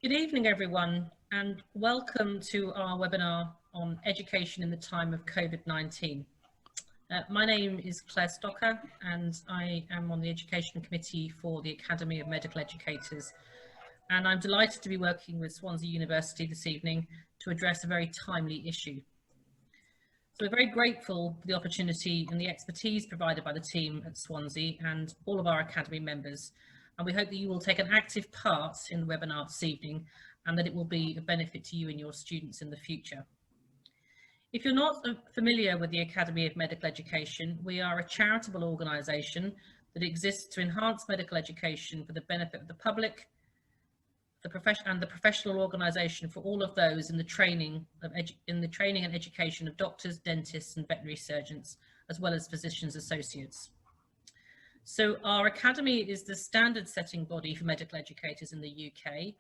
Good evening, everyone, and welcome to our webinar on education in the time of COVID-19. My name is Claire Stocker, and I am on the Education Committee for the Academy of Medical Educators. And I'm delighted to be working with Swansea University this evening to address a very timely issue. So we're very grateful for the opportunity and the expertise provided by the team at Swansea and all of our Academy members. And we hope that you will take an active part in the webinar this evening and that it will be a benefit to you and your students in the future. If you're not familiar with the Academy of Medical Education, we are a charitable organisation that exists to enhance medical education for the benefit of the public, the professional organisation for all of those in the training and education of doctors, dentists and veterinary surgeons, as well as physicians associates. So our Academy is the standard setting body for medical educators in the UK,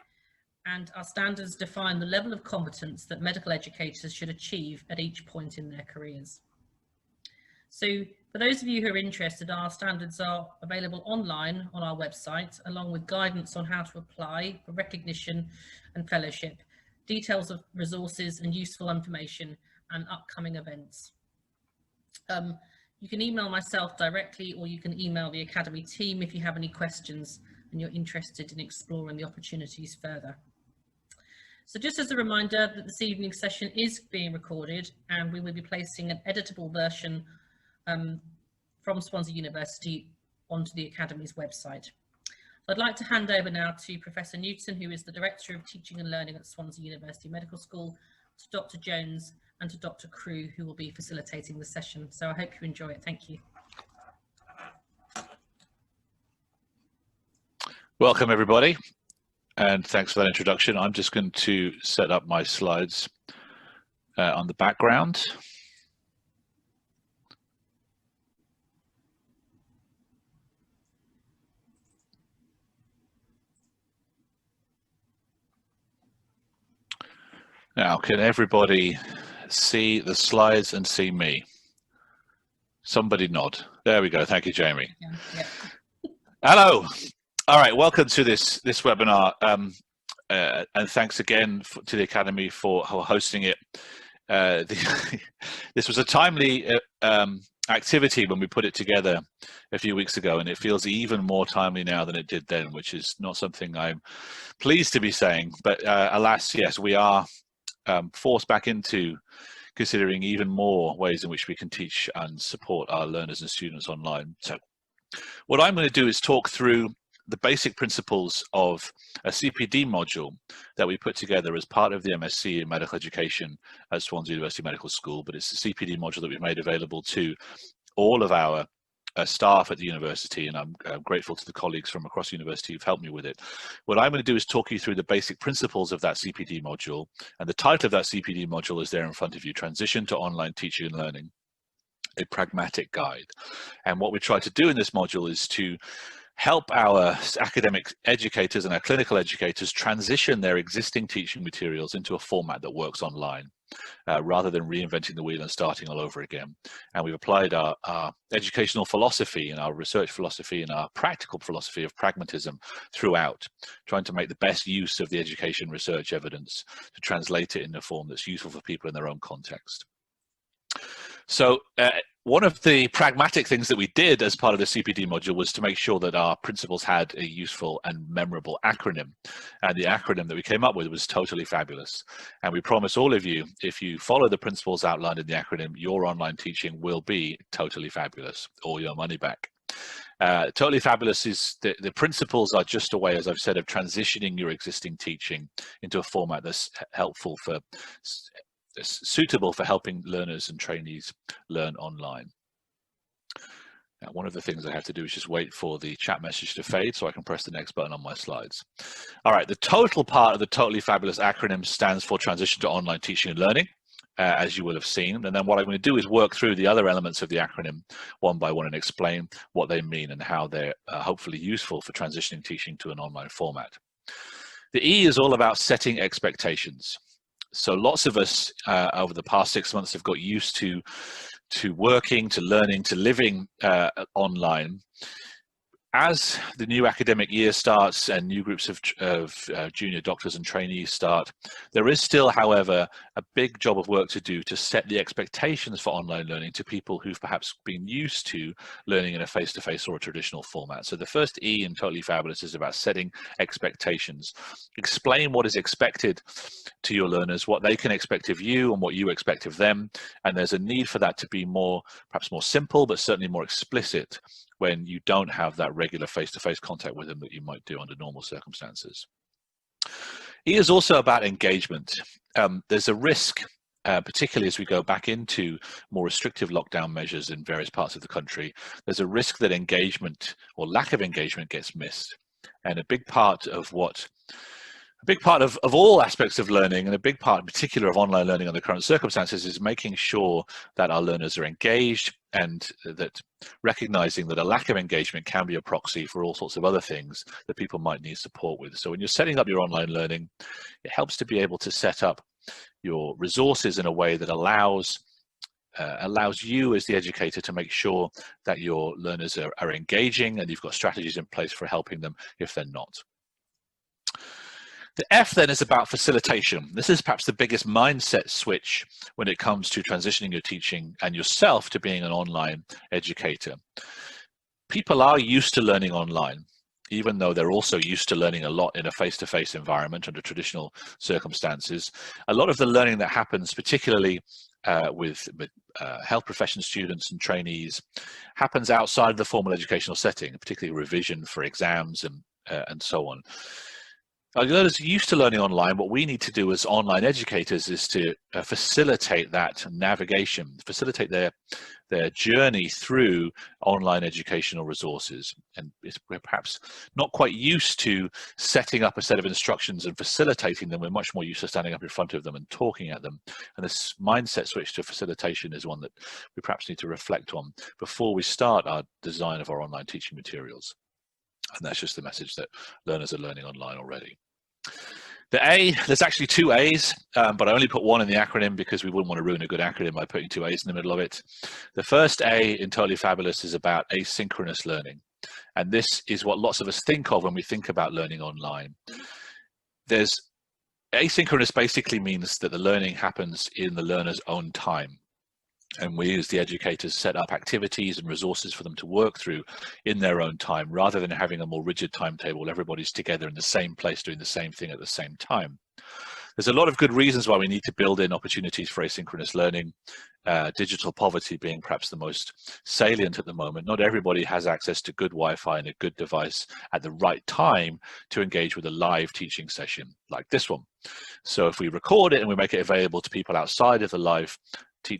and our standards define the level of competence that medical educators should achieve at each point in their careers. So for those of you who are interested, our standards are available online on our website, along with guidance on how to apply for recognition and fellowship, details of resources and useful information, and upcoming events. You can email myself directly, or you can email the Academy team if you have any questions and you're interested in exploring the opportunities further. So just as a reminder that this evening's session is being recorded, and we will be placing an editable version from Swansea University onto the Academy's website. So I'd like to hand over now to Professor Newton, who is the Director of Teaching and Learning at Swansea University Medical School, to Dr. Jones and to Dr. Crew, who will be facilitating the session. So I hope you enjoy it. Thank you. Welcome, everybody, and thanks for that introduction. I'm just going to set up my slides on the background. Now, can everybody see the slides and see me? Somebody nod. There we go. Thank you, Jamie. Yeah. Hello. All right. Welcome to this webinar, and thanks again to the Academy for hosting it. This was a timely activity when we put it together a few weeks ago, and it feels even more timely now than it did then, which is not something I'm pleased to be saying. But alas, yes, we are forced back into considering even more ways in which we can teach and support our learners and students online. So what I'm going to do is talk through the basic principles of a CPD module that we put together as part of the MSc in Medical Education at Swansea University Medical School, but it's a CPD module that we've made available to all of our staff at the university, and I'm grateful to the colleagues from across the university who've helped me with it. What I'm going to do is talk you through the basic principles of that CPD module, and the title of that CPD module is there in front of you: Transition to Online Teaching and Learning, a Pragmatic Guide. And what we try to do in this module is to help our academic educators and our clinical educators transition their existing teaching materials into a format that works online, rather than reinventing the wheel and starting all over again. And we've applied our educational philosophy and our research philosophy and our practical philosophy of pragmatism throughout, trying to make the best use of the education research evidence to translate it in a form that's useful for people in their own context. So one of the pragmatic things that we did as part of the CPD module was to make sure that our principles had a useful and memorable acronym. And the acronym that we came up with was Totally Fabulous. And we promise all of you, if you follow the principles outlined in the acronym, your online teaching will be totally fabulous, or your money back. Totally Fabulous is the principles are just a way, as I've said, of transitioning your existing teaching into a format that's helpful for suitable for helping learners and trainees learn online. Now, one of the things I have to do is just wait for the chat message to fade so I can press the next button on my slides. All right, the total part of the Totally Fabulous acronym stands for Transition to Online Teaching and Learning, as you will have seen. And then what I'm going to do is work through the other elements of the acronym one by one and explain what they mean and how they're hopefully useful for transitioning teaching to an online format. The E is all about setting expectations. So lots of us over the past 6 months have got used to working, to learning, to living online As the new academic year starts and new groups of junior doctors and trainees start, there is still, however, a big job of work to do to set the expectations for online learning to people who've perhaps been used to learning in a face-to-face or a traditional format. So the first E in Totally Fabulous is about setting expectations. Explain what is expected to your learners, what they can expect of you and what you expect of them. And there's a need for that to be perhaps more simple, but certainly more explicit when you don't have that regular face-to-face contact with them that you might do under normal circumstances. E is also about engagement. There's a risk, particularly as we go back into more restrictive lockdown measures in various parts of the country, there's a risk that engagement or lack of engagement gets missed. And a big part of all aspects of learning, and a big part in particular of online learning under current circumstances, is making sure that our learners are engaged, and that recognizing that a lack of engagement can be a proxy for all sorts of other things that people might need support with. So when you're setting up your online learning, it helps to be able to set up your resources in a way that allows you as the educator to make sure that your learners are engaging, and you've got strategies in place for helping them if they're not. The F then is about facilitation. This is perhaps the biggest mindset switch when it comes to transitioning your teaching and yourself to being an online educator. People are used to learning online, even though they're also used to learning a lot in a face-to-face environment under traditional circumstances. A lot of the learning that happens, particularly with health profession students and trainees, happens outside the formal educational setting, particularly revision for exams and so on. Our learners are used to learning online. What we need to do as online educators is to facilitate that navigation, facilitate their journey through online educational resources. And we're perhaps not quite used to setting up a set of instructions and facilitating them. We're much more used to standing up in front of them and talking at them. And this mindset switch to facilitation is one that we perhaps need to reflect on before we start our design of our online teaching materials. And that's just the message that learners are learning online already. The A, there's actually two A's, but I only put one in the acronym because we wouldn't want to ruin a good acronym by putting two A's in the middle of it. The first A in Totally Fabulous is about asynchronous learning. And this is what lots of us think of when we think about learning online. Asynchronous basically means that the learning happens in the learner's own time. And we, as the educators, set up activities and resources for them to work through in their own time, rather than having a more rigid timetable. Everybody's together in the same place doing the same thing at the same time. There's a lot of good reasons why we need to build in opportunities for asynchronous learning, digital poverty being perhaps the most salient at the moment. Not everybody has access to good Wi-Fi and a good device at the right time to engage with a live teaching session like this one. So if we record it and we make it available to people outside of the live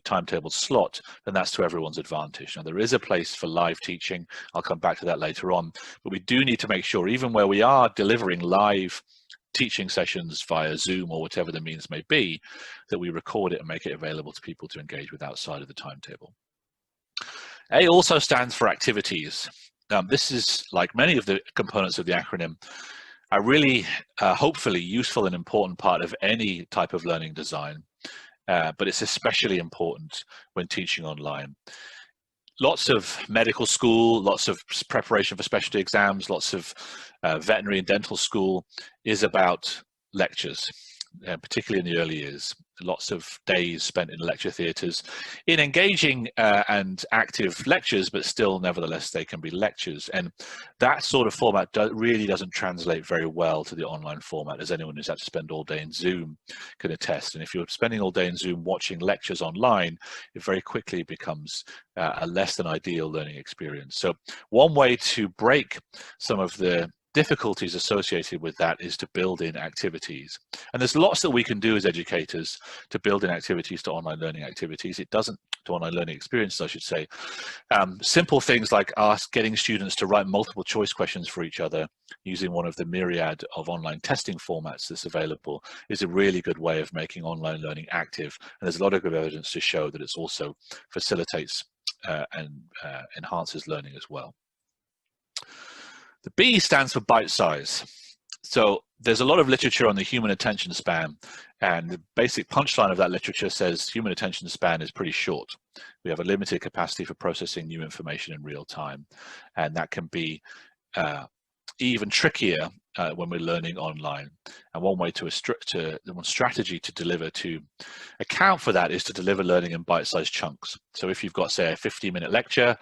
timetable slot, then that's to everyone's advantage. Now, there is a place for live teaching. I'll come back to that later on, but we do need to make sure, even where we are delivering live teaching sessions via Zoom or whatever the means may be, that we record it and make it available to people to engage with outside of the timetable. A also stands for activities. This is, like many of the components of the acronym, a really hopefully useful and important part of any type of learning design. But it's especially important when teaching online. Lots of medical school, lots of preparation for specialty exams, lots of veterinary and dental school is about lectures, particularly in the early years. Lots of days spent in lecture theatres in engaging and active lectures, but still, nevertheless, they can be lectures. And that sort of format really doesn't translate very well to the online format, as anyone who's had to spend all day in Zoom can attest. And if you're spending all day in Zoom watching lectures online, it very quickly becomes a less than ideal learning experience. So one way to break some of the difficulties associated with that is to build in activities. And there's lots that we can do as educators to build in activities to online learning activities. It doesn't, to online learning experiences, I should say. Simple things like getting students to write multiple choice questions for each other using one of the myriad of online testing formats that's available is a really good way of making online learning active. And there's a lot of good evidence to show that it also facilitates and enhances learning as well. The B stands for bite size. So there's a lot of literature on the human attention span, and the basic punchline of that literature says human attention span is pretty short. We have a limited capacity for processing new information in real time, and that can be even trickier when we're learning online. And one way one strategy to deliver to account for that is to deliver learning in bite-sized chunks. So if you've got, say, a 50-minute lecture,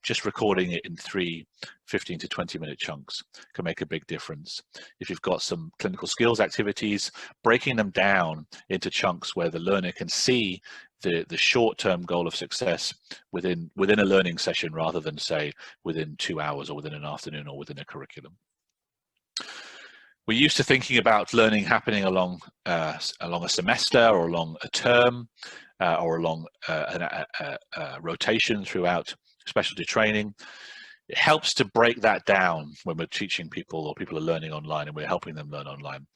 just recording it in 3 15 to 20-minute chunks can make a big difference. If you've got some clinical skills activities, breaking them down into chunks where the learner can see the short-term goal of success within a learning session rather than, say, within 2 hours or within an afternoon or within a curriculum. We're used to thinking about learning happening along a semester or along a term or along a rotation throughout specialty training. It helps to break that down when we're teaching people or people are learning online and we're helping them learn online.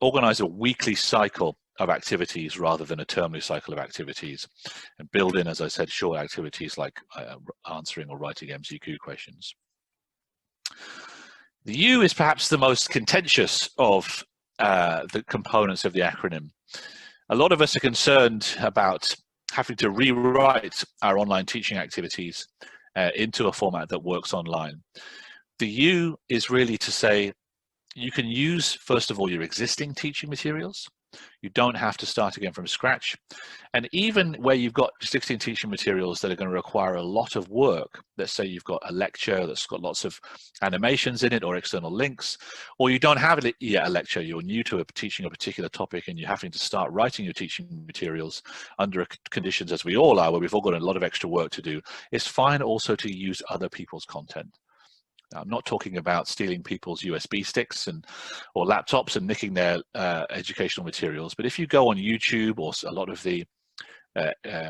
Organize a weekly cycle of activities rather than a termly cycle of activities, and build in, as I said, short activities like answering or writing MCQ questions. The U is perhaps the most contentious of the components of the acronym. A lot of us are concerned about having to rewrite our online teaching activities into a format that works online. The U is really to say you can use, first of all, your existing teaching materials. You don't have to start again from scratch. And even where you've got existing teaching materials that are going to require a lot of work, let's say you've got a lecture that's got lots of animations in it or external links, or you don't have yet a lecture, you're new to teaching a particular topic and you're having to start writing your teaching materials under conditions, as we all are, where we've all got a lot of extra work to do, it's fine also to use other people's content. I'm not talking about stealing people's USB sticks or laptops and nicking their educational materials, but if you go on YouTube or a lot of the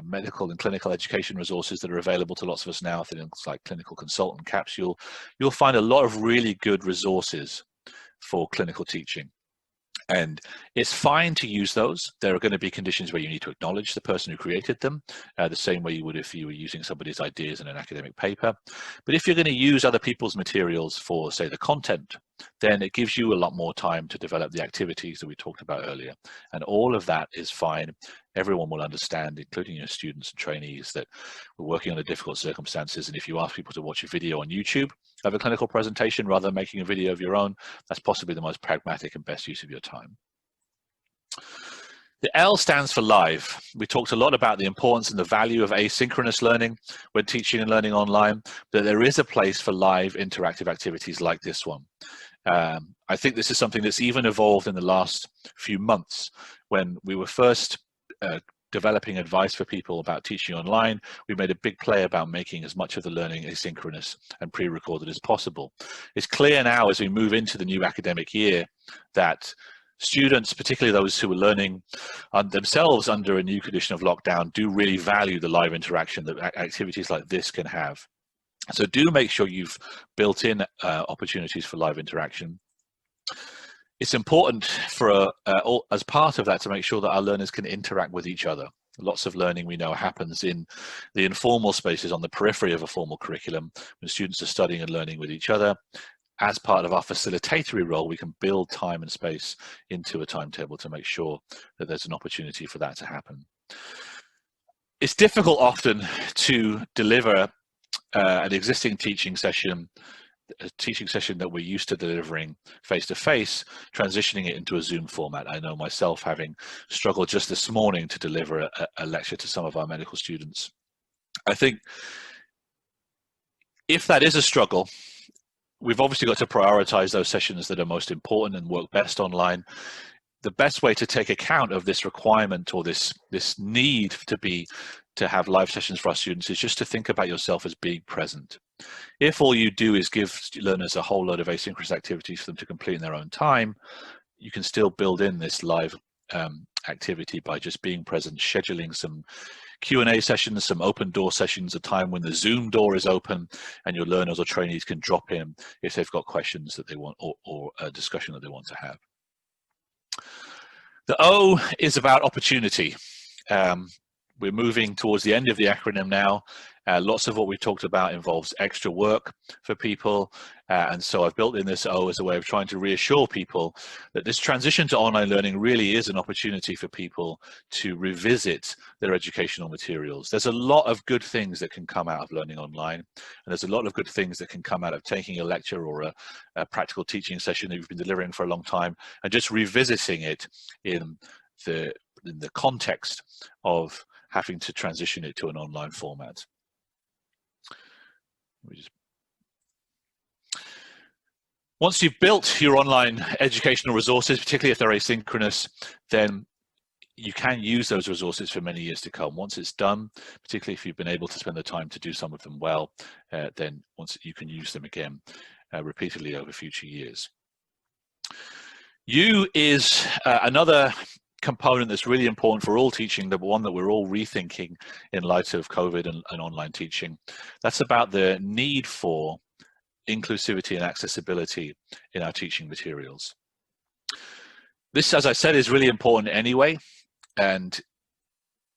medical and clinical education resources that are available to lots of us now, things like Clinical Consultant Capsule, you'll find a lot of really good resources for clinical teaching. And it's fine to use those. There are going to be conditions where you need to acknowledge the person who created them, the same way you would if you were using somebody's ideas in an academic paper. But if you're going to use other people's materials for, say, the content, then it gives you a lot more time to develop the activities that we talked about earlier. And all of that is fine. Everyone will understand, including your students and trainees, that we're working under difficult circumstances. And if you ask people to watch a video on YouTube of a clinical presentation rather than making a video of your own, that's possibly the most pragmatic and best use of your time. The L stands for live. We talked a lot about the importance and the value of asynchronous learning when teaching and learning online, but there is a place for live interactive activities like this one. I think this is something that's even evolved in the last few months. When we were first developing advice for people about teaching online, we made a big play about making as much of the learning asynchronous and pre-recorded as possible. It's clear now as we move into the new academic year that students, particularly those who are learning themselves under a new condition of lockdown, do really value the live interaction that activities like this can have. So do make sure you've built in opportunities for live interaction. It's important for as part of that to make sure that our learners can interact with each other. Lots of learning we know happens in the informal spaces on the periphery of a formal curriculum when students are studying and learning with each other. As part of our facilitatory role, we can build time and space into a timetable to make sure that there's an opportunity for that to happen. It's difficult often to deliver an existing teaching session, a teaching session that we're used to delivering face-to-face, transitioning it into a Zoom format. I know myself having struggled just this morning to deliver a lecture to some of our medical students. I think if that is a struggle, we've obviously got to prioritize those sessions that are most important and work best online. The best way to take account of this requirement or this need to have live sessions for our students is just to think about yourself as being present. If all you do is give learners a whole load of asynchronous activities for them to complete in their own time, you can still build in this live activity by just being present, scheduling some Q&A sessions, some open door sessions, a time when the Zoom door is open and your learners or trainees can drop in if they've got questions that they want or a discussion that they want to have. The O is about opportunity. We're moving towards the end of the acronym now, Lots of what we talked about involves extra work for people, and so I've built in this O as a way of trying to reassure people that this transition to online learning really is an opportunity for people to revisit their educational materials. There's a lot of good things that can come out of learning online, and there's a lot of good things that can come out of taking a lecture or a practical teaching session that you've been delivering for a long time and just revisiting it in the context of having to transition it to an online format. Once you've built your online educational resources, particularly if they're asynchronous, then you can use those resources for many years to come. Once it's done, particularly if you've been able to spend the time to do some of them well, then once you can use them again repeatedly over future years. U is another component that's really important for all teaching, the one that we're all rethinking in light of COVID and online teaching. That's about the need for inclusivity and accessibility in our teaching materials. This, as I said, is really important anyway, and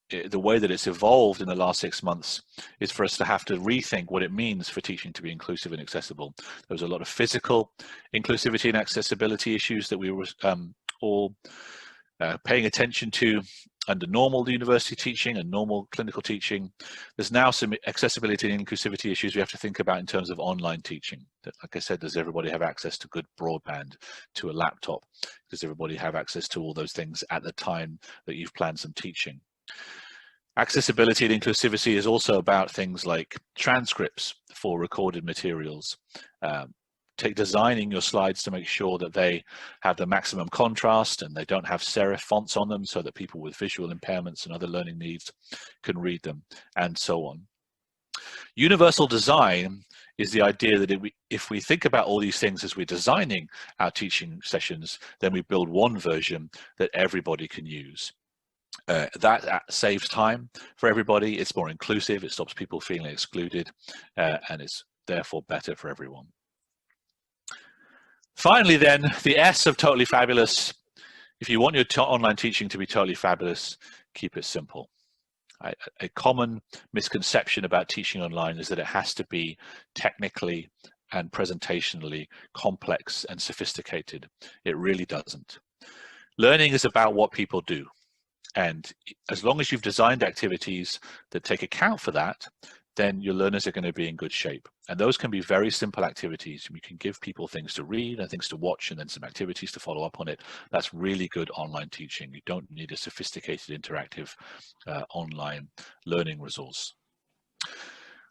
the way that it's evolved in the last 6 months is for us to have to rethink what it means for teaching to be inclusive and accessible. There was a lot of physical inclusivity and accessibility issues that we were all paying attention to under normal university teaching and normal clinical teaching. There's now some accessibility and inclusivity issues we have to think about in terms of online teaching. Like I said, does everybody have access to good broadband, to a laptop? Does everybody have access to all those things at the time that you've planned some teaching? Accessibility and inclusivity is also about things like transcripts for recorded materials. Designing your slides to make sure that they have the maximum contrast and they don't have serif fonts on them so that people with visual impairments and other learning needs can read them, and so on. Universal design is the idea that if we think about all these things as we're designing our teaching sessions, then we build one version that everybody can use. That saves time for everybody, it's more inclusive, it stops people feeling excluded, and it's therefore better for everyone. Finally then, the S of totally fabulous. If you want your online teaching to be totally fabulous, keep it simple. A common misconception about teaching online is that it has to be technically and presentationally complex and sophisticated. It really doesn't. Learning is about what people do. And as long as you've designed activities that take account for that, then your learners are going to be in good shape. And those can be very simple activities. You can give people things to read and things to watch and then some activities to follow up on it. That's really good online teaching. You don't need a sophisticated interactive online learning resource.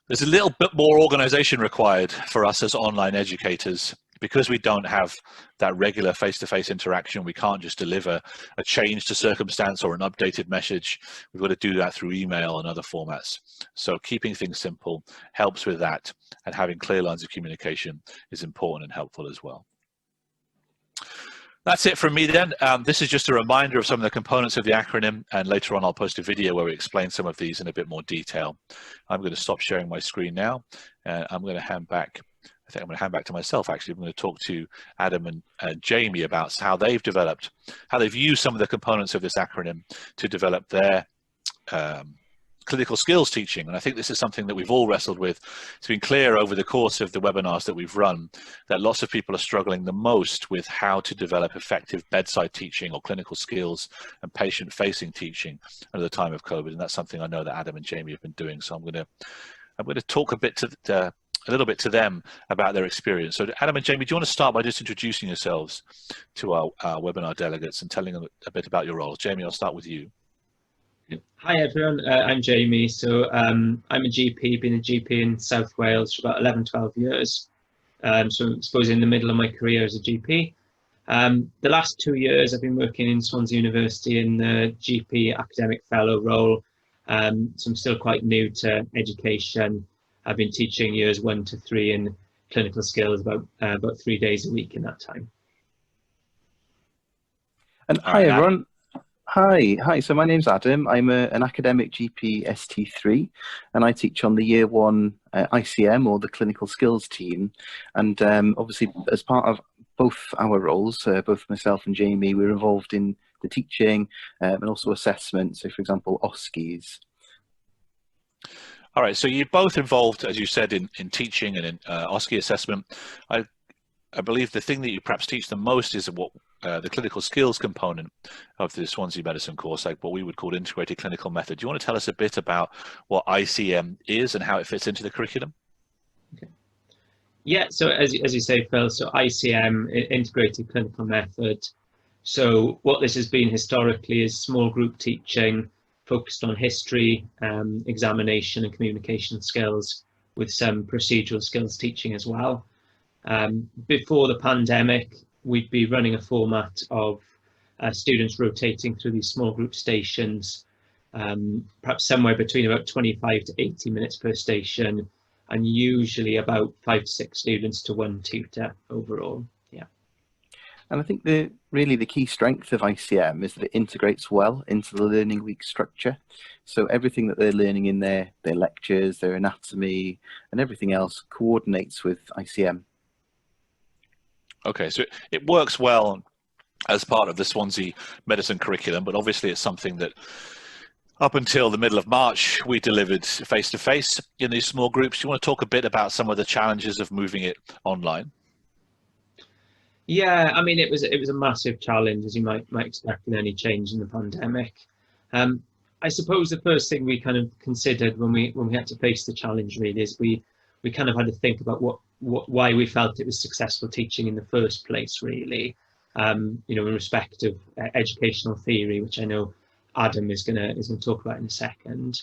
There's a little bit more organization required for us as online educators. Because we don't have that regular face-to-face interaction, we can't just deliver a change to circumstance or an updated message. We've got to do that through email and other formats. So keeping things simple helps with that, and having clear lines of communication is important and helpful as well. That's it from me then. This is just a reminder of some of the components of the acronym, and later on I'll post a video where we explain some of these in a bit more detail. I'm going to stop sharing my screen now, and I'm going to hand back. I think I'm going to hand back to myself, actually. I'm going to talk to Adam and Jamie about how they've developed, how they've used some of the components of this acronym to develop their clinical skills teaching. And I think this is something that we've all wrestled with. It's been clear over the course of the webinars that we've run that lots of people are struggling the most with how to develop effective bedside teaching or clinical skills and patient-facing teaching at the time of COVID. And that's something I know that Adam and Jamie have been doing. So I'm going to talk a little bit to them about their experience. So Adam and Jamie, do you want to start by just introducing yourselves to our webinar delegates and telling them a bit about your roles? Jamie, I'll start with you. Hi everyone, I'm Jamie. So I'm a GP, been a GP in South Wales for about 11-12 years. So I suppose in the middle of my career as a GP. The last 2 years I've been working in Swansea University in the GP academic fellow role. So I'm still quite new to education. I've been teaching years 1 to 3 in clinical skills about 3 days a week in that time. And hi everyone. Hi. So my name's Adam. I'm an academic GP ST3, and I teach on the Year 1 ICM, or the Clinical Skills team. And obviously, as part of both our roles, both myself and Jamie, we're involved in the teaching and also assessment. So, for example, OSCEs. All right, so you're both involved, as you said, in teaching and in OSCE assessment. I believe the thing that you perhaps teach the most is what the clinical skills component of the Swansea Medicine course, like what we would call integrated clinical method. Do you want to tell us a bit about what ICM is and how it fits into the curriculum? Okay. Yeah, so as you say, Phil, so ICM, integrated clinical method. So what this has been historically is small group teaching focused on history, examination and communication skills, with some procedural skills teaching as well. Before the pandemic, we'd be running a format of students rotating through these small group stations, perhaps somewhere between about 25 to 80 minutes per station, and usually about 5 to 6 students to 1 tutor overall. Yeah. And I think really the key strength of ICM is that it integrates well into the learning week structure. So everything that they're learning in their lectures, their anatomy and everything else coordinates with ICM. Okay, so it works well as part of the Swansea Medicine curriculum, but obviously it's something that up until the middle of March, we delivered face-to-face in these small groups. Do you want to talk a bit about some of the challenges of moving it online? Yeah, I mean, it was a massive challenge, as you might expect with any change in the pandemic. I suppose the first thing we kind of considered when we had to face the challenge really is we kind of had to think about why we felt it was successful teaching in the first place, really. You know, in respect of educational theory, which I know Adam is going to talk about in a second.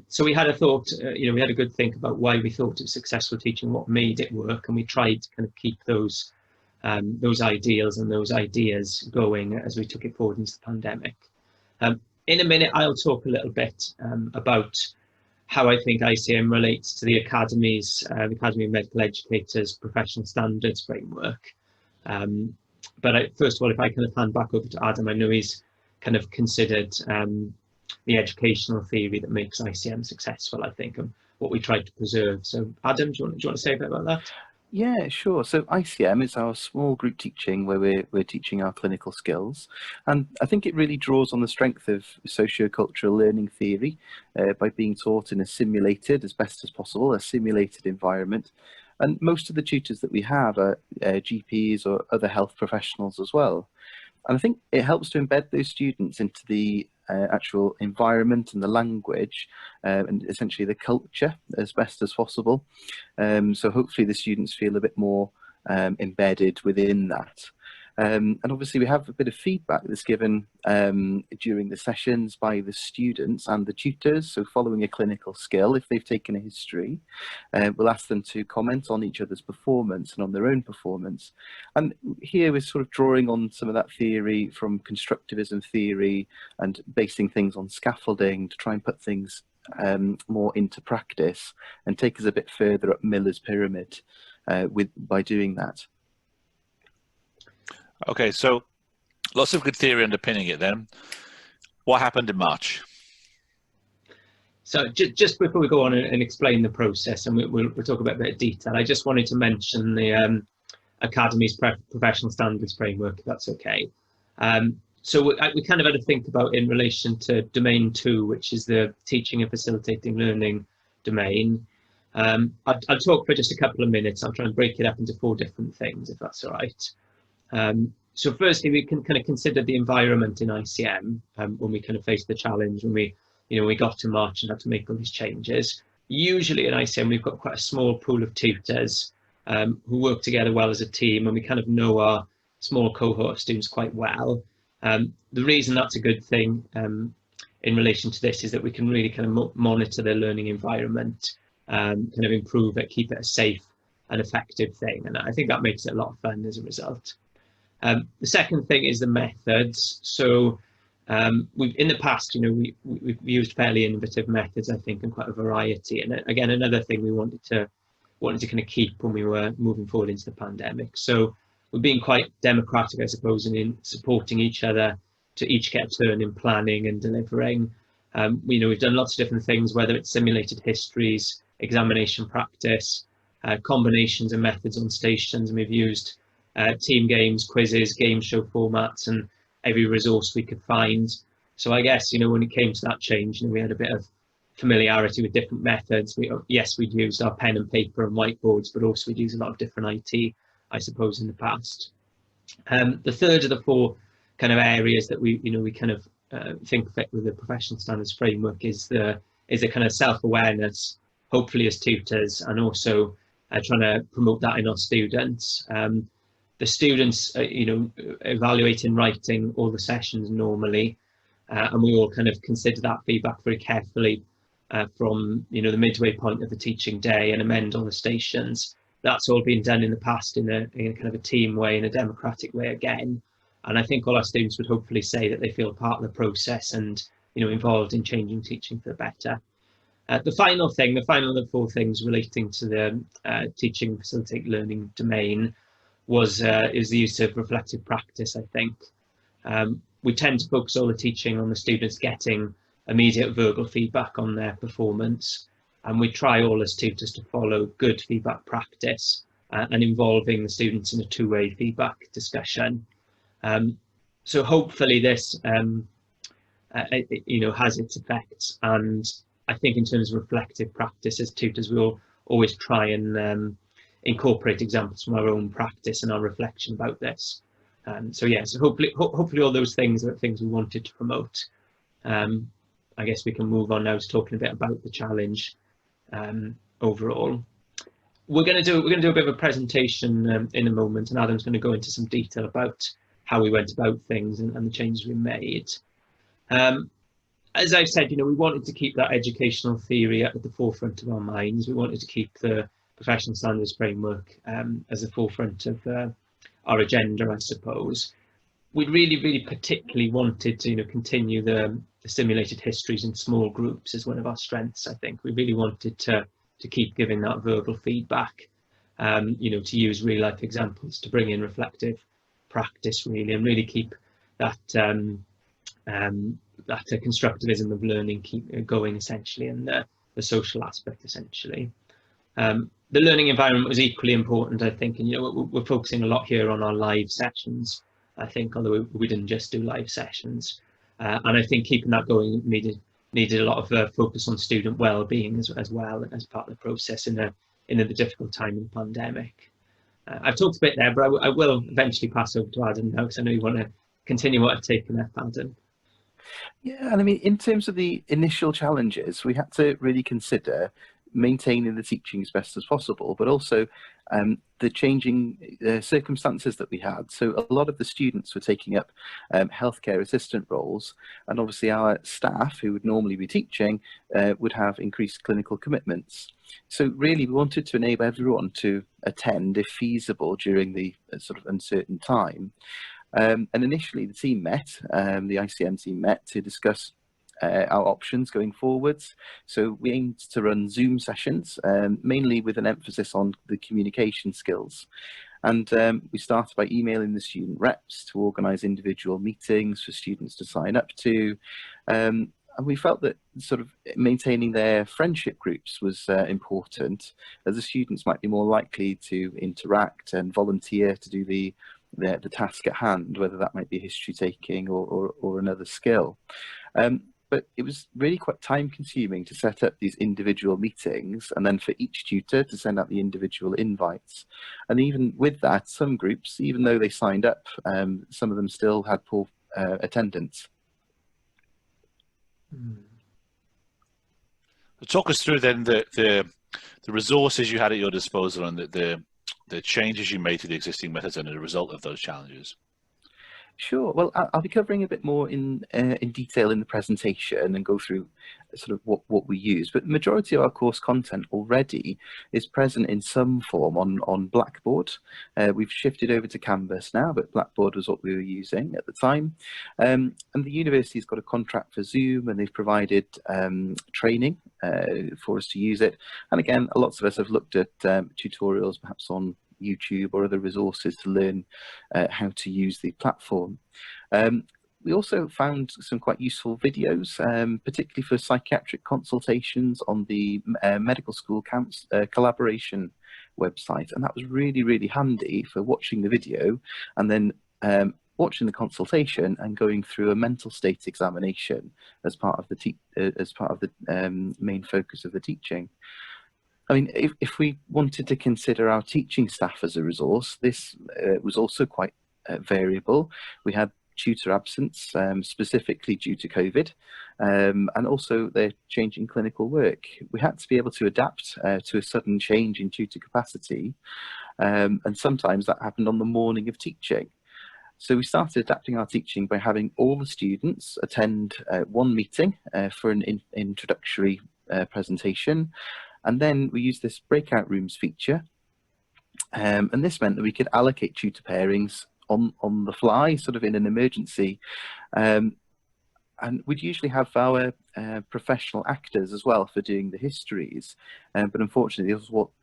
So we had a thought, you know, we had a good think about why we thought it was successful teaching, what made it work, and we tried to kind of keep those ideals and those ideas going as we took it forward into the pandemic. In a minute, I'll talk a little bit about how I think ICM relates to the Academy's, the Academy of Medical Educators Professional Standards Framework. But first of all, if I kind of hand back over to Adam, I know he's kind of considered the educational theory that makes ICM successful, I think, and what we tried to preserve. So Adam, do you want to say a bit about that? Yeah, sure. So ICM is our small group teaching where we're teaching our clinical skills. And I think it really draws on the strength of sociocultural learning theory by being taught in a simulated, as best as possible, a simulated environment. And most of the tutors that we have are GPs or other health professionals as well. And I think it helps to embed those students into the actual environment and the language and essentially the culture as best as possible. So hopefully the students feel a bit more embedded within that. And obviously we have a bit of feedback that's given during the sessions by the students and the tutors. So following a clinical skill, if they've taken a history, we'll ask them to comment on each other's performance and on their own performance. And here we're sort of drawing on some of that theory from constructivism theory and basing things on scaffolding to try and put things more into practice and take us a bit further up Miller's pyramid by doing that. Okay, so lots of good theory underpinning it then. What happened in March? So just before we go on and explain the process, and we'll talk about a bit of detail, I just wanted to mention the Academy's Professional Standards Framework, if that's okay. So we kind of had to think about in relation to Domain 2, which is the teaching and facilitating learning domain. I'll talk for just a couple of minutes. I'll try and break it up into 4 different things, if that's all right. So firstly, we can kind of consider the environment in ICM when we kind of faced the challenge, when we got to March and had to make all these changes. Usually in ICM, we've got quite a small pool of tutors who work together well as a team, and we kind of know our small cohort of students quite well. The reason that's a good thing in relation to this is that we can really kind of monitor their learning environment, kind of improve it, keep it a safe and effective thing. And I think that makes it a lot of fun as a result. The second thing is the methods. So we've in the past, we've used fairly innovative methods, I think, and quite a variety. And again, another thing we wanted to kind of keep when we were moving forward into the pandemic. So we're being quite democratic, I suppose, in supporting each other to each get a turn in planning and delivering. We've done lots of different things, whether it's simulated histories, examination practice, combinations and methods on stations, and we've used team games, quizzes, game show formats, and every resource we could find. So I guess, when it came to that change, we had a bit of familiarity with different methods. Yes, we'd used our pen and paper and whiteboards, but also we'd used a lot of different IT, I suppose, in the past. The third of the four kind of areas that we kind of think fit with the professional standards framework is a kind of self-awareness, hopefully as tutors, and also trying to promote that in our students. The students, evaluating writing all the sessions normally, and we all kind of consider that feedback very carefully from the midway point of the teaching day and amend all the stations. That's all been done in the past in a kind of a team way, in a democratic way again. And I think all our students would hopefully say that they feel part of the process and involved in changing teaching for the better. The final of the four things relating to the teaching facilitate learning domain is the use of reflective practice, I think. We tend to focus all the teaching on the students getting immediate verbal feedback on their performance, and we try all as tutors to follow good feedback practice and involving the students in a two-way feedback discussion. So hopefully this has its effects, and I think in terms of reflective practice as tutors we'll always try and incorporate examples from our own practice and our reflection about this. So hopefully all those things are things we wanted to promote. I guess we can move on now to talking a bit about the challenge overall. We're going to do a bit of a presentation in a moment, and Adam's going to go into some detail about how we went about things and the changes we made. As I've said, we wanted to keep that educational theory at the forefront of our minds. We wanted to keep the professional standards framework as the forefront of our agenda, I suppose. We really particularly wanted to continue the simulated histories in small groups as one of our strengths. I think we really wanted to keep giving that verbal feedback, to use real life examples to bring in reflective practice really, and really keep that constructivism of learning keep going essentially, and the social aspect essentially. The learning environment was equally important, I think, and we're focusing a lot here on our live sessions, I think, although we didn't just do live sessions, and I think keeping that going needed a lot of focus on student well-being as well as part of the process in a difficult time in the pandemic. I've talked a bit there, but I will eventually pass over to Adam now, because I know you want to continue what I've taken up, Adam. Yeah, and I mean, in terms of the initial challenges, we had to really consider maintaining the teaching as best as possible, but also the changing circumstances that we had. So a lot of the students were taking up healthcare assistant roles, and obviously our staff, who would normally be teaching, would have increased clinical commitments. So really we wanted to enable everyone to attend if feasible during the sort of uncertain time. And initially the team met, the ICM team met to discuss our options going forwards. So we aimed to run Zoom sessions, mainly with an emphasis on the communication skills. And we started by emailing the student reps to organise individual meetings for students to sign up to. And we felt that sort of maintaining their friendship groups was important, as the students might be more likely to interact and volunteer to do the task at hand, whether that might be history taking or another skill. But it was really quite time consuming to set up these individual meetings, and then for each tutor to send out the individual invites. And even with that, some groups, even though they signed up, some of them still had poor attendance. Talk us through then the resources you had at your disposal and the changes you made to the existing methods and the result of those challenges. Sure. Well, I'll be covering a bit more in detail in the presentation and go through sort of what we use. But the majority of our course content already is present in some form on Blackboard. We've shifted over to Canvas now, but Blackboard was what we were using at the time. And the university's got a contract for Zoom, and they've provided training for us to use it. And again, lots of us have looked at tutorials perhaps on YouTube or other resources to learn how to use the platform. We also found some quite useful videos, particularly for psychiatric consultations on the medical school camps collaboration website, and that was really handy for watching the video and then watching the consultation and going through a mental state examination as part of the main focus of the teaching. I mean, if we wanted to consider our teaching staff as a resource, this was also quite variable. We had tutor absence, specifically due to COVID, and also their changing clinical work. We had to be able to adapt to a sudden change in tutor capacity, and sometimes that happened on the morning of teaching. So we started adapting our teaching by having all the students attend one meeting for an introductory presentation, and then we used this breakout rooms feature, and this meant that we could allocate tutor pairings on the fly, sort of in an emergency, and we'd usually have our professional actors as well for doing the histories, but unfortunately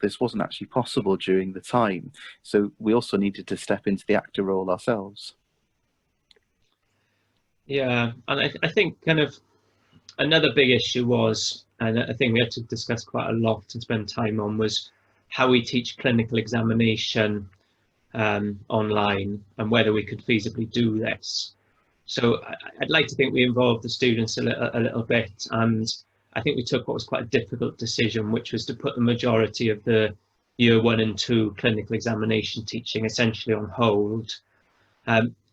this wasn't actually possible during the time, so we also needed to step into the actor role ourselves. Yeah, and I think kind of another big issue was, and I think we had to discuss quite a lot and spend time on, was how we teach clinical examination online and whether we could feasibly do this. So I'd like to think we involved the students a little bit, and I think we took what was quite a difficult decision, which was to put the majority of the year 1 and 2 clinical examination teaching essentially on hold.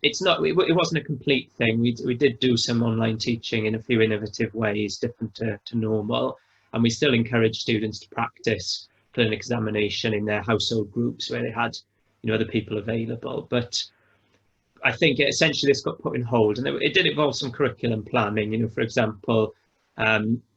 It wasn't a complete thing. We did do some online teaching in a few innovative ways, different to normal, and we still encourage students to practice clinical examination in their household groups where they had, you know, other people available. But I think essentially this got put in hold, and it did involve some curriculum planning. You know, for example,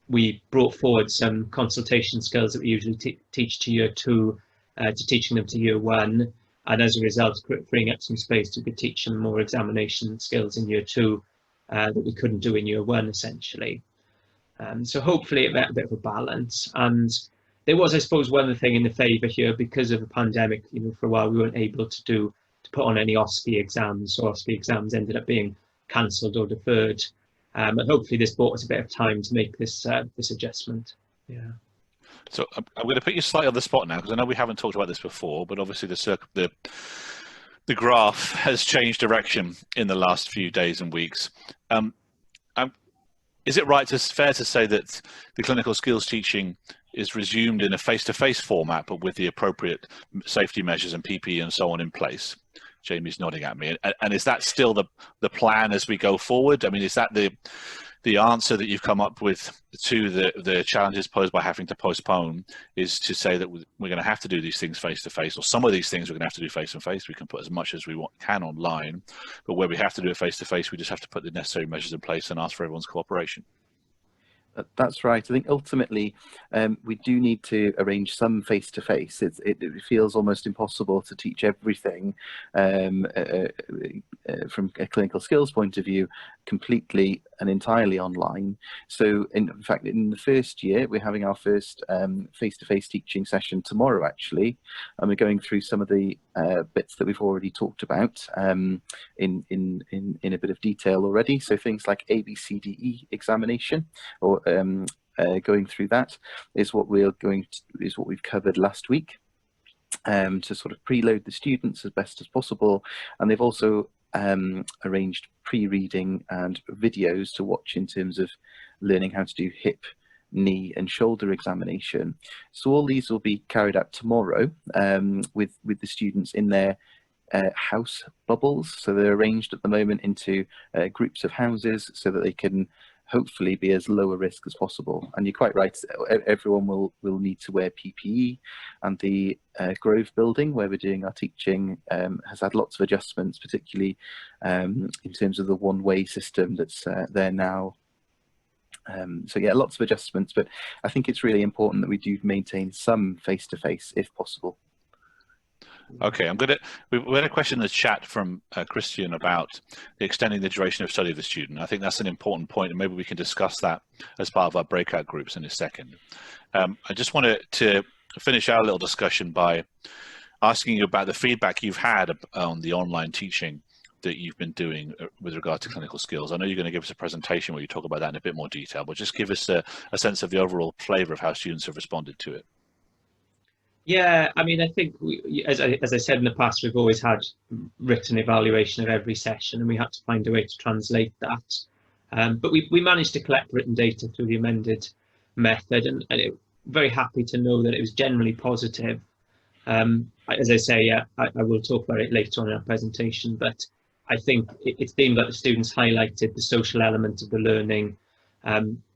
we brought forward some consultation skills that we usually teach to year 2 to teaching them to year 1. And as a result, freeing up some space to teach them more examination skills in year 2 that we couldn't do in year 1, essentially. So hopefully it met a bit of a balance. And there was, I suppose, one thing in the favour here, because of the pandemic. You know, for a while we weren't able to put on any OSCE exams, so OSCE exams ended up being cancelled or deferred. And hopefully this bought us a bit of time to make this this adjustment. Yeah. So I'm going to put you slightly on the spot now, because I know we haven't talked about this before, but obviously the graph has changed direction in the last few days and weeks. Is it fair to say that the clinical skills teaching is resumed in a face-to-face format, but with the appropriate safety measures and PPE and so on in place? Jamie's nodding at me. And is that still the plan as we go forward? I mean, is that the answer that you've come up with to the challenges posed by having to postpone, is to say that we're going to have to do these things face-to-face, or some of these things we're going to have to do face-to-face. We can put as much as we can online, but where we have to do it face-to-face, we just have to put the necessary measures in place and ask for everyone's cooperation. That's right. I think ultimately we do need to arrange some face-to-face. It feels almost impossible to teach everything from a clinical skills point of view completely and entirely online. So in fact, in the first year, we're having our first face-to-face teaching session tomorrow, actually, and we're going through some of the bits that we've already talked about in a bit of detail already. So things like ABCDE examination, or going through that is what we've covered last week, to sort of preload the students as best as possible, and they've also arranged pre-reading and videos to watch in terms of learning how to do hip, knee and shoulder examination. So all these will be carried out tomorrow with the students in their house bubbles. So they're arranged at the moment into groups of houses so that they can hopefully be as low a risk as possible. And you're quite right, everyone will need to wear PPE, and the Grove building where we're doing our teaching has had lots of adjustments, particularly in terms of the one-way system that's there now. So yeah, lots of adjustments, but I think it's really important that we do maintain some face-to-face if possible. Okay, we had a question in the chat from Christian about extending the duration of study of the student. I think that's an important point, and maybe we can discuss that as part of our breakout groups in a second. I just wanted to finish our little discussion by asking you about the feedback you've had on the online teaching that you've been doing with regard to clinical skills. I know you're going to give us a presentation where you talk about that in a bit more detail, but just give us a sense of the overall flavour of how students have responded to it. Yeah, I mean, I think as I said in the past, we've always had written evaluation of every session, and we had to find a way to translate that. But we managed to collect written data through the amended method, and very happy to know that it was generally positive. As I say, yeah, I will talk about it later on in our presentation, but I think it seemed like the students highlighted the social element of the learning,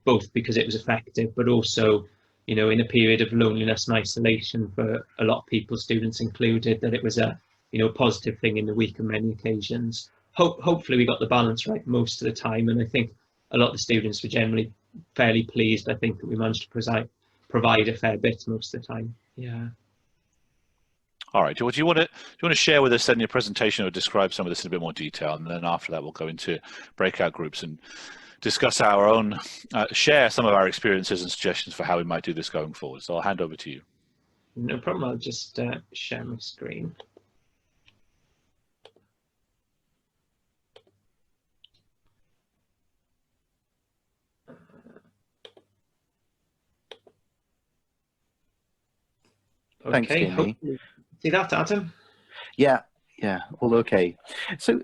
both because it was effective, but also, you know, in a period of loneliness and isolation for a lot of people, students included, that it was a, you know, positive thing in the week on many occasions. Hopefully we got the balance right most of the time, and I think a lot of the students were generally fairly pleased. I think that we managed to provide a fair bit most of the time. Yeah. All right, do you want to share with us then your presentation or describe some of this in a bit more detail, and then after that we'll go into breakout groups and discuss our own, share some of our experiences and suggestions for how we might do this going forward. So I'll hand over to you. No problem. I'll just share my screen. Thanks, Okay, Jamie. See that, Adam? Yeah, all okay. So,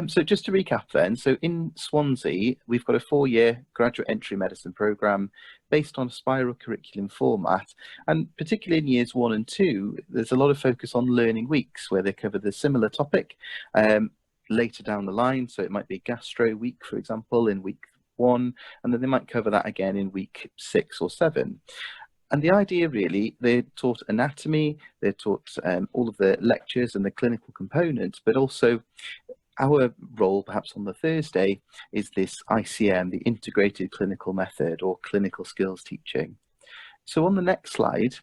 so just to recap then, so in Swansea, we've got a 4-year graduate entry medicine programme based on a spiral curriculum format, and particularly in years 1 and 2, there's a lot of focus on learning weeks where they cover the similar topic later down the line. So it might be gastro week, for example, in week 1, and then they might cover that again in week 6 or 7. And the idea really, they're taught anatomy, they're taught all of the lectures and the clinical components, but also our role perhaps on the Thursday is this ICM, the Integrated Clinical Method, or clinical skills teaching. So on the next slide,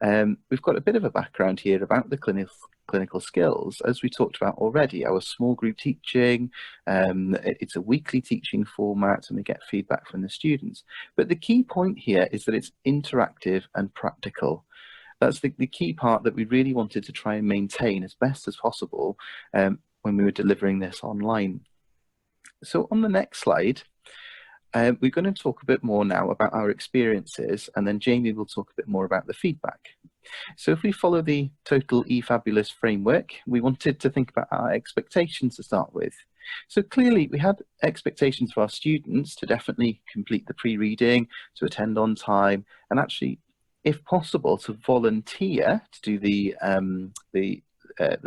we've got a bit of a background here about the clinical skills. As we talked about already, our small group teaching, it's a weekly teaching format, and we get feedback from the students. But the key point here is that it's interactive and practical. That's the key part that we really wanted to try and maintain as best as possible when we were delivering this online. So on the next slide, we're going to talk a bit more now about our experiences, and then Jamie will talk a bit more about the feedback. So if we follow the Total eFabulous framework, we wanted to think about our expectations to start with. So clearly we had expectations for our students to definitely complete the pre-reading, to attend on time, and actually, if possible, to volunteer to do the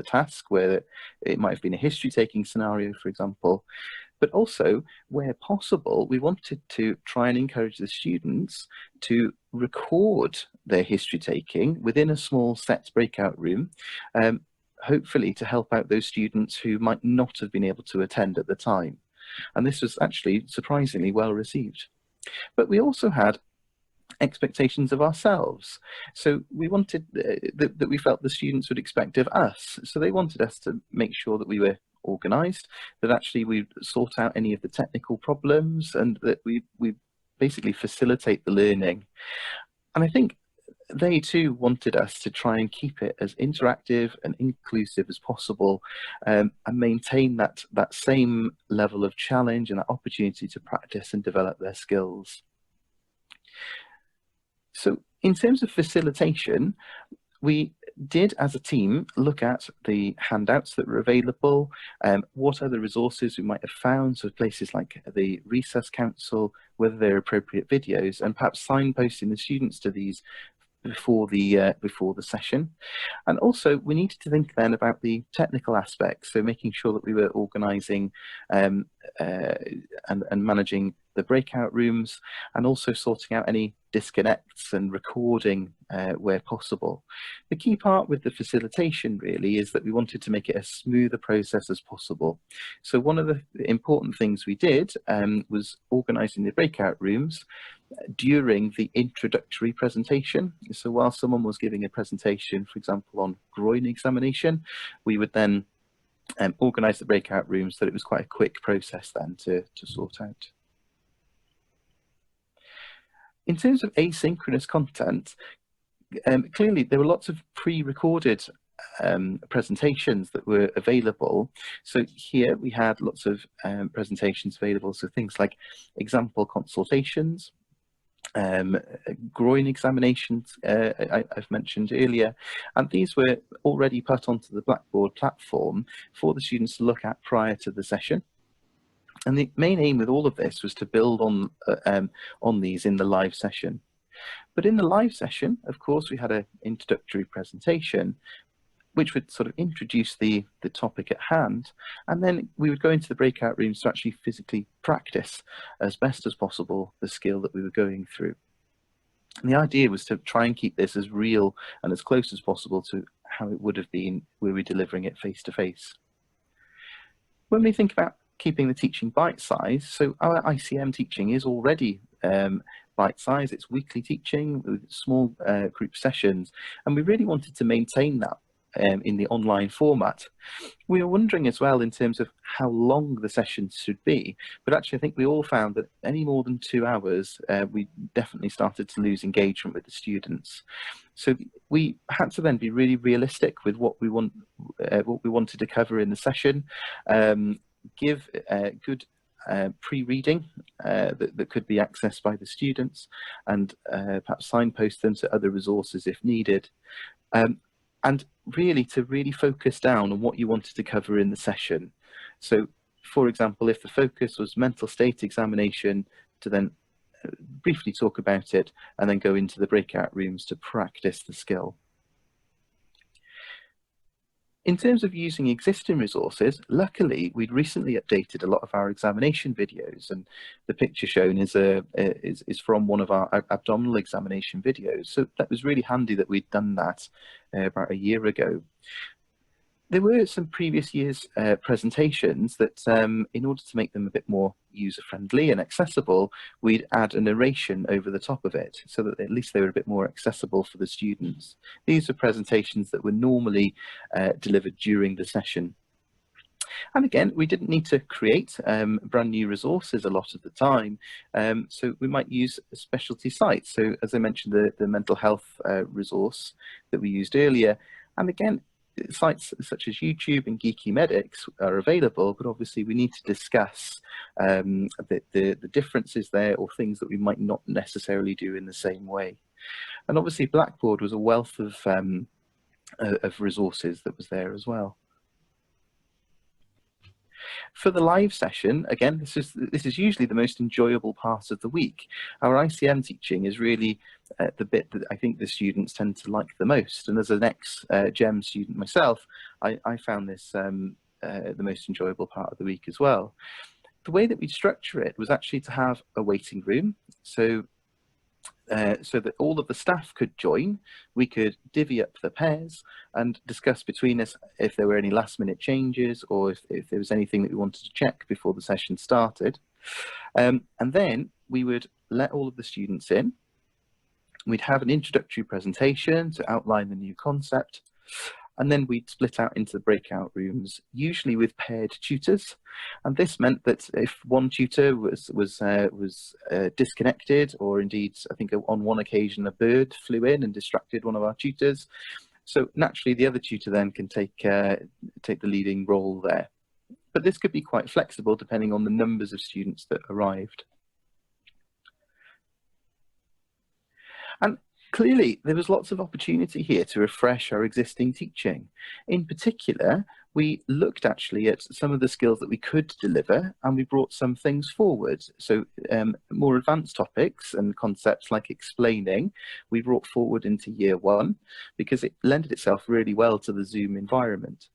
task, where it might have been a history-taking scenario, for example. But also, where possible, we wanted to try and encourage the students to record their history taking within a small set breakout room, hopefully to help out those students who might not have been able to attend at the time. And this was actually surprisingly well received. But we also had expectations of ourselves. So we wanted that we felt the students would expect of us. So they wanted us to make sure that we were organised, that actually we sort out any of the technical problems, and that we basically facilitate the learning. And I think they too wanted us to try and keep it as interactive and inclusive as possible, and maintain that same level of challenge and that opportunity to practice and develop their skills. So in terms of facilitation, we did, as a team, look at the handouts that were available, what other resources we might have found, so places like the Recess Council, whether they're appropriate videos, and perhaps signposting the students to these before the session. And also we needed to think then about the technical aspects, so making sure that we were organising and managing the breakout rooms, and also sorting out any disconnects and recording where possible. The key part with the facilitation really is that we wanted to make it as smooth a process as possible. So one of the important things we did was organising the breakout rooms during the introductory presentation. So while someone was giving a presentation, for example, on groin examination, we would then organise the breakout rooms so that it was quite a quick process then to sort out. In terms of asynchronous content, clearly there were lots of pre-recorded presentations that were available. So here we had lots of presentations available, so things like example consultations, groin examinations I've mentioned earlier, and these were already put onto the Blackboard platform for the students to look at prior to the session. And the main aim with all of this was to build on these in the live session. But in the live session, of course, we had an introductory presentation which would sort of introduce the topic at hand, and then we would go into the breakout rooms to actually physically practice as best as possible the skill that we were going through. And the idea was to try and keep this as real and as close as possible to how it would have been were we delivering it face to face. When we think about keeping the teaching bite-sized, so our ICM teaching is already bite-sized. It's weekly teaching with small group sessions, and we really wanted to maintain that in the online format. We were wondering as well in terms of how long the sessions should be, but actually I think we all found that any more than 2 hours, we definitely started to lose engagement with the students. So we had to then be really realistic with what we wanted to cover in the session, give good pre-reading that could be accessed by the students, and perhaps signpost them to other resources if needed. And really to really focus down on what you wanted to cover in the session. So, for example, if the focus was mental state examination, to then briefly talk about it and then go into the breakout rooms to practice the skill. In terms of using existing resources, luckily we'd recently updated a lot of our examination videos, and the picture shown is from one of our abdominal examination videos. So that was really handy that we'd done that about a year ago. There were some previous years' presentations that, in order to make them a bit more user-friendly and accessible, we'd add a narration over the top of it, so that at least they were a bit more accessible for the students. These are presentations that were normally delivered during the session. And again, we didn't need to create brand new resources a lot of the time, so we might use specialty sites. So as I mentioned, the mental health resource that we used earlier, and again, sites such as YouTube and Geeky Medics are available, but obviously we need to discuss the differences there, or things that we might not necessarily do in the same way. And obviously Blackboard was a wealth of resources that was there as well. For the live session, again, this is usually the most enjoyable part of the week. Our ICM teaching is really the bit that I think the students tend to like the most. And as an ex-GEM student myself, I found this the most enjoyable part of the week as well. The way that we structure it was actually to have a waiting room. So that all of the staff could join. We could divvy up the pairs and discuss between us if there were any last minute changes, or if there was anything that we wanted to check before the session started. And then we would let all of the students in. We'd have an introductory presentation to outline the new concept, and then we'd split out into the breakout rooms, usually with paired tutors. And this meant that if one tutor was disconnected, or indeed, I think on one occasion a bird flew in and distracted one of our tutors, so naturally the other tutor then can take the leading role there. But this could be quite flexible depending on the numbers of students that arrived. And clearly, there was lots of opportunity here to refresh our existing teaching. In particular, we looked actually at some of the skills that we could deliver, and we brought some things forward. So more advanced topics and concepts like explaining, we brought forward into year one because it lended itself really well to the Zoom environment.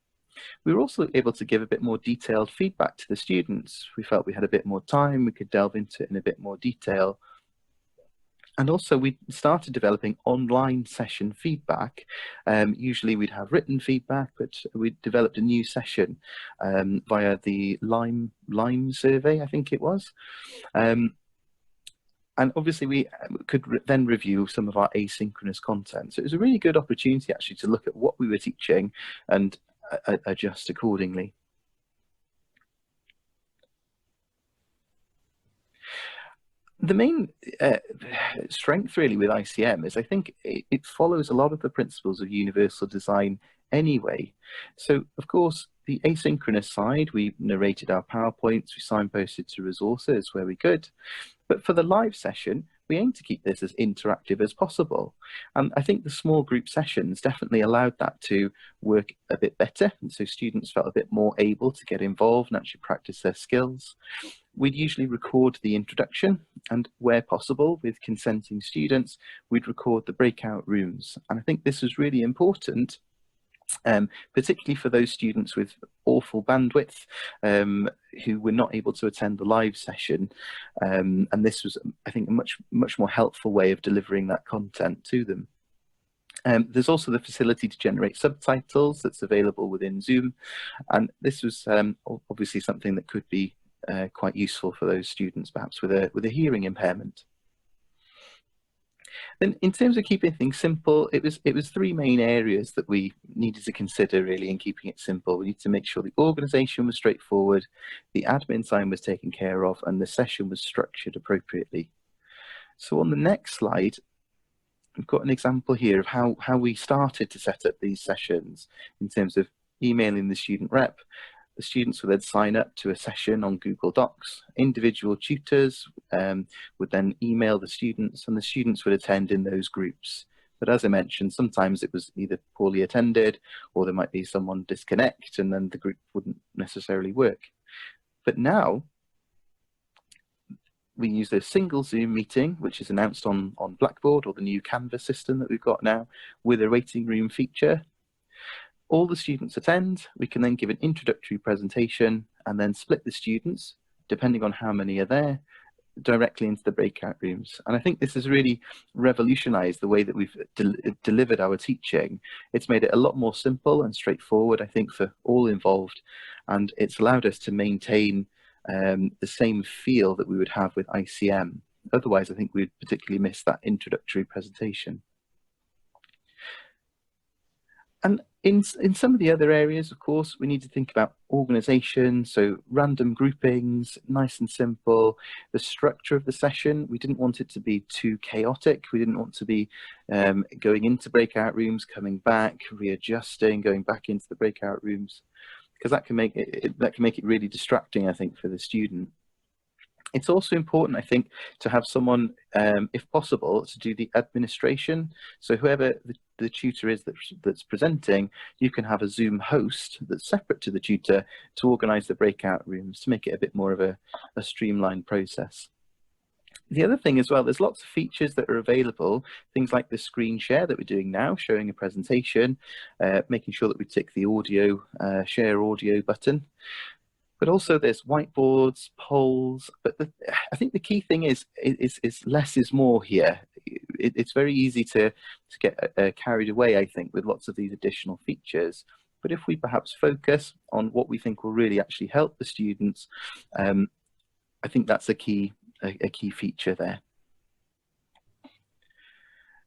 We were also able to give a bit more detailed feedback to the students. We felt we had a bit more time, we could delve into it in a bit more detail. And also we started developing online session feedback. Usually we'd have written feedback, but we developed a new session via the Lime survey, I think it was. And obviously we could then review some of our asynchronous content. So it was a really good opportunity actually to look at what we were teaching and adjust accordingly. The main strength really with ICM is I think it follows a lot of the principles of universal design anyway. So of course the asynchronous side, we narrated our PowerPoints, we signposted to resources where we could. But for the live session, we aim to keep this as interactive as possible. And I think the small group sessions definitely allowed that to work a bit better. And so students felt a bit more able to get involved and actually practice their skills. We'd usually record the introduction, and where possible with consenting students, we'd record the breakout rooms. And I think this was really important, particularly for those students with awful bandwidth who were not able to attend the live session. And this was, I think, a much more helpful way of delivering that content to them. There's also the facility to generate subtitles that's available within Zoom. And this was obviously something that could be quite useful for those students, perhaps with a hearing impairment. Then, in terms of keeping things simple, it was three main areas that we needed to consider really in keeping it simple. We need to make sure the organisation was straightforward, the admin sign was taken care of, and the session was structured appropriately. So on the next slide, we've got an example here of how we started to set up these sessions in terms of emailing the student rep. The students would then sign up to a session on Google Docs. Individual tutors would then email the students, and the students would attend in those groups. But as I mentioned, sometimes it was either poorly attended, or there might be someone disconnect, and then the group wouldn't necessarily work. But now, we use a single Zoom meeting, which is announced on Blackboard, or the new Canvas system that we've got now, with a waiting room feature. All the students attend. We can then give an introductory presentation and then split the students, depending on how many are there, directly into the breakout rooms. And I think this has really revolutionized the way that we've delivered our teaching. It's made it a lot more simple and straightforward, I think, for all involved. And it's allowed us to maintain the same feel that we would have with ICM. Otherwise, I think we'd particularly miss that introductory presentation. And in some of the other areas, of course, we need to think about organisation, so random groupings, nice and simple. The structure of the session, we didn't want it to be too chaotic. We didn't want to be going into breakout rooms, coming back, readjusting, going back into the breakout rooms, because that can make it really distracting, I think, for the student. It's also important, I think, to have someone, if possible, to do the administration. So whoever the tutor is that's presenting, you can have a Zoom host that's separate to the tutor to organise the breakout rooms to make it a bit more of a streamlined process. The other thing as well, there's lots of features that are available, things like the screen share that we're doing now, showing a presentation, making sure that we tick the audio, share audio button. But also there's whiteboards, polls, but I think the key thing is less is more here. It's very easy to get carried away, I think, with lots of these additional features. But if we perhaps focus on what we think will really actually help the students, I think that's a key feature there.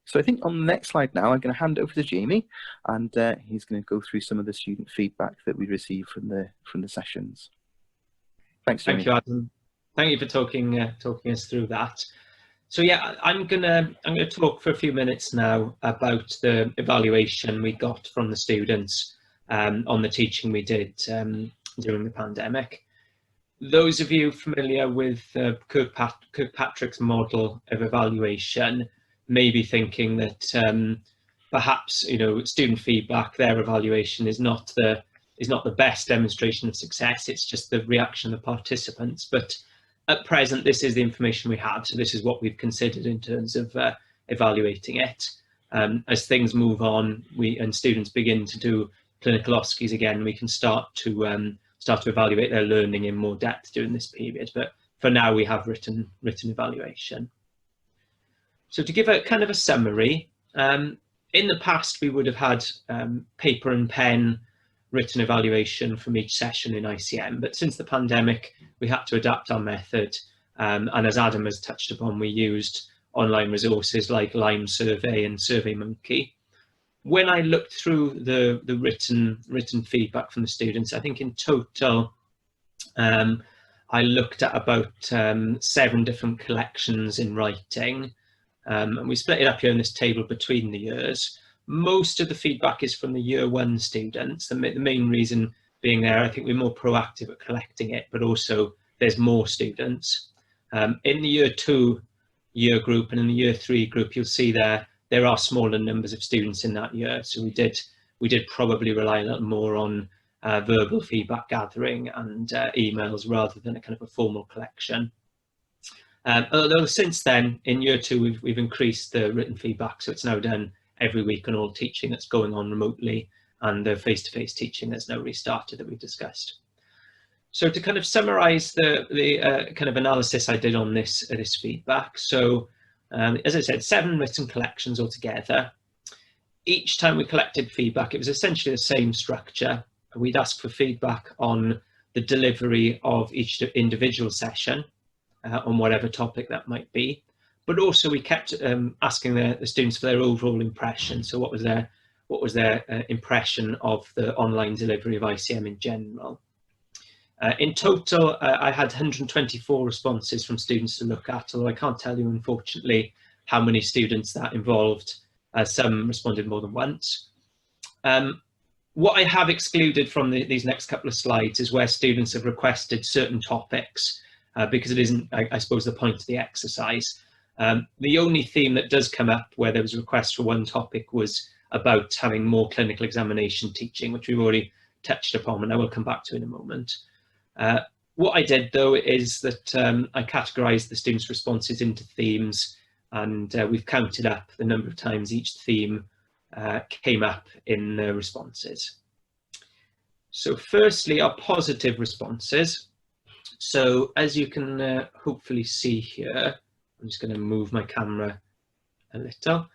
So I think on the next slide now, I'm going to hand over to Jamie, and he's going to go through some of the student feedback that we received from the sessions. Thanks, Jamie. Thank you, Adam. Thank you for talking us through that. So yeah, I'm gonna talk for a few minutes now about the evaluation we got from the students on the teaching we did during the pandemic. Those of you familiar with Kirkpatrick's model of evaluation may be thinking that perhaps, you know, student feedback, their evaluation is not the best demonstration of success. It's just the reaction of the participants. But at present, this is the information we have. So this is what we've considered in terms of evaluating it. As things move on, and students begin to do clinical OSCEs again, we can start to evaluate their learning in more depth during this period. But for now, we have written evaluation. So to give a kind of a summary, in the past, we would have had paper and pen written evaluation from each session in ICM, but since the pandemic, we had to adapt our method. And as Adam has touched upon, we used online resources like Lime Survey and SurveyMonkey. When I looked through the written feedback from the students, I think in total, I looked at about 7 different collections in writing. And we split it up here in this table between the years. Most of the feedback is from the year 1 students. The main reason being there, I think we're more proactive at collecting it, but also there's more students. In the year 2 year group, and in the year 3 group, you'll see there are smaller numbers of students in that year. So we did probably rely a little more on verbal feedback gathering and emails rather than a kind of a formal collection. Although since then, in year 2, we've increased the written feedback, so it's now done every week on all teaching that's going on remotely, and the face-to-face teaching that's now restarted that we discussed. So to kind of summarise the kind of analysis I did on this feedback, so as I said, 7 written collections altogether. Each time we collected feedback, it was essentially the same structure. We'd ask for feedback on the delivery of each individual session, on whatever topic that might be, but also we kept asking the students for their overall impression. So what was their impression of the online delivery of ICM in general? In total, I had 124 responses from students to look at, although I can't tell you, unfortunately, how many students that involved. Some responded more than once. What I have excluded from these next couple of slides is where students have requested certain topics, because it isn't, I suppose, the point of the exercise. The only theme that does come up where there was a request for one topic was about having more clinical examination teaching, which we've already touched upon, and I will come back to in a moment. What I did, though, is that I categorised the students' responses into themes, and we've counted up the number of times each theme came up in the responses. So firstly, our positive responses. So as you can hopefully see here, I'm just going to move my camera a little.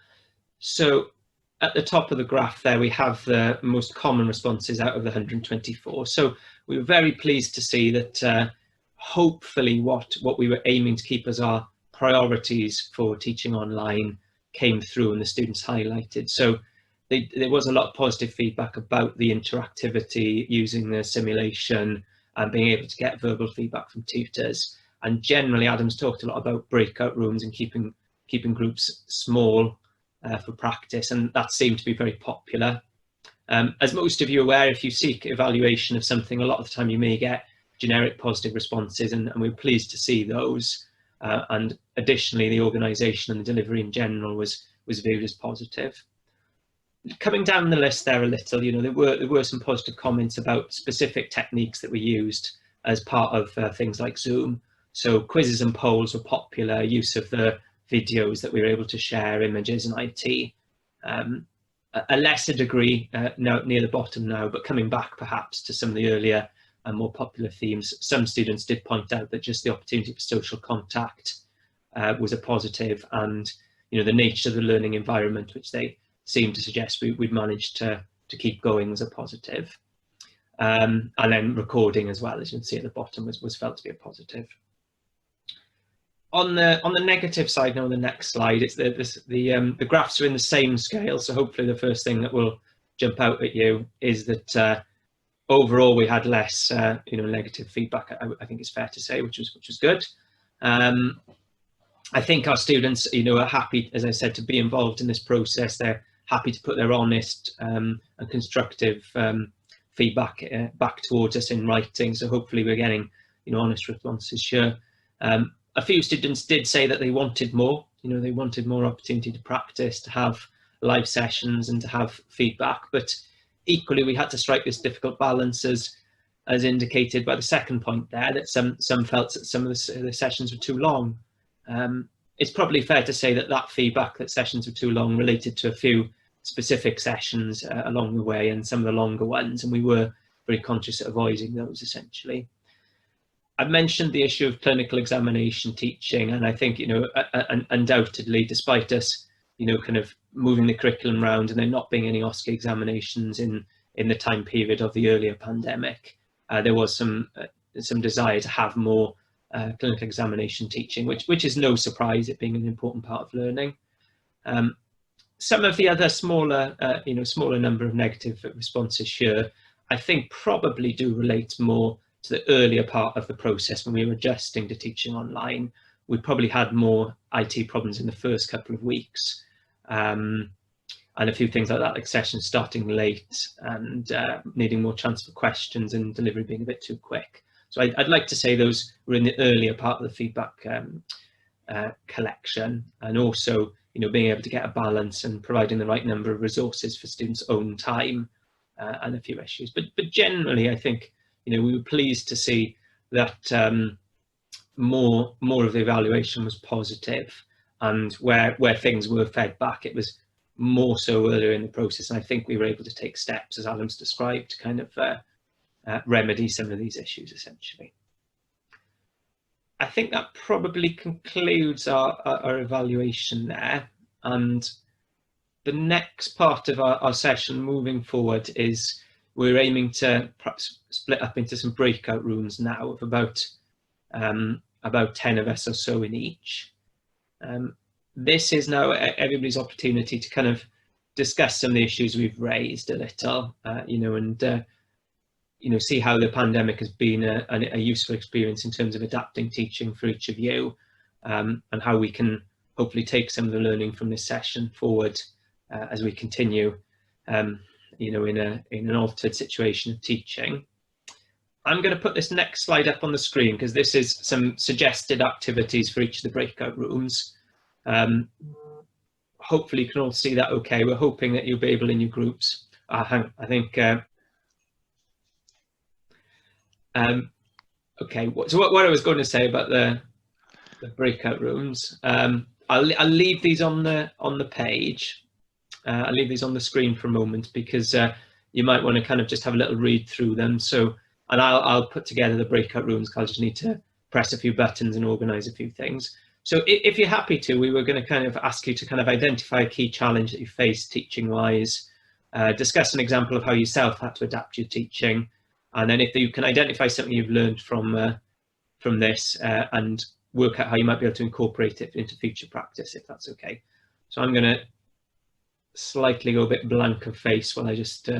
So at the top of the graph there, we have the most common responses out of the 124. So we were very pleased to see that hopefully what we were aiming to keep as our priorities for teaching online came through and the students highlighted. So there was a lot of positive feedback about the interactivity, using the simulation and being able to get verbal feedback from tutors. And generally, Adam's talked a lot about breakout rooms and keeping groups small for practice, and that seemed to be very popular. As most of you are aware, if you seek evaluation of something, a lot of the time you may get generic positive responses, and we're pleased to see those. And additionally, the organisation and the delivery in general was viewed as positive. Coming down the list there a little, there were some positive comments about specific techniques that we used as part of things like Zoom. So quizzes and polls were popular, use of the videos that we were able to share, images and IT. A lesser degree now near the bottom now, but coming back perhaps to some of the earlier and more popular themes, some students did point out that just the opportunity for social contact was a positive, and the nature of the learning environment, which they seemed to suggest we'd managed to keep going, was a positive. And then recording as well, as you can see at the bottom, was felt to be a positive. On the negative side, now on the next slide, it's the graphs are in the same scale. So hopefully the first thing that will jump out at you is that overall we had less negative feedback. I think it's fair to say, which was good. I think our students are happy, as I said, to be involved in this process. They're happy to put their honest and constructive feedback back towards us in writing. So hopefully we're getting honest responses here. A few students did say that they wanted more. They wanted more opportunity to practice, to have live sessions and to have feedback. But equally, we had to strike this difficult balance, as indicated by the second point there, that some felt that some of the sessions were too long. It's probably fair to say that feedback that sessions were too long related to a few specific sessions along the way, and some of the longer ones, and we were very conscious of avoiding those essentially. I've mentioned the issue of clinical examination teaching, and I think undoubtedly, despite us kind of moving the curriculum around and there not being any OSCE examinations in the time period of the earlier pandemic, there was some desire to have more clinical examination teaching, which is no surprise, it being an important part of learning. Some of the other smaller number of negative responses here, I think probably do relate more to the earlier part of the process when we were adjusting to teaching online. We probably had more IT problems in the first couple of weeks, and a few things like that, like sessions starting late and needing more chance for questions and delivery being a bit too quick. So I'd like to say those were in the earlier part of the feedback collection, and also, you know, being able to get a balance and providing the right number of resources for students' own time, and a few issues. But generally, I think, you know, we were pleased to see that more of the evaluation was positive, and where things were fed back, it was more so earlier in the process. And I think we were able to take steps, as Adam's described, to kind of remedy some of these issues, essentially. I think that probably concludes our evaluation there. And the next part of our session moving forward is we're aiming to perhaps split up into some breakout rooms now of about 10 of us or so in each. This is now everybody's opportunity to kind of discuss some of the issues we've raised a little, you know, and you know, see how the pandemic has been a useful experience in terms of adapting teaching for each of you, and how we can hopefully take some of the learning from this session forward as we continue, you know, in an altered situation of teaching. I'm going to put this next slide up on the screen because this is some suggested activities for each of the breakout rooms. Hopefully you can all see that okay. We're hoping that you'll be able in your groups. I think, okay, so what I was going to say about the breakout rooms, I'll leave these on the page. I'll leave these on the screen for a moment because you might want to kind of just have a little read through them. So, and I'll put together the breakout rooms because I just need to press a few buttons and organize a few things. So if you're happy to, we were going to kind of ask you to kind of identify a key challenge that you faced teaching wise, discuss an example of how you yourself had to adapt your teaching, and then if you can identify something you've learned from this and work out how you might be able to incorporate it into future practice, if that's okay. So I'm going to slightly go a bit blank of face while I just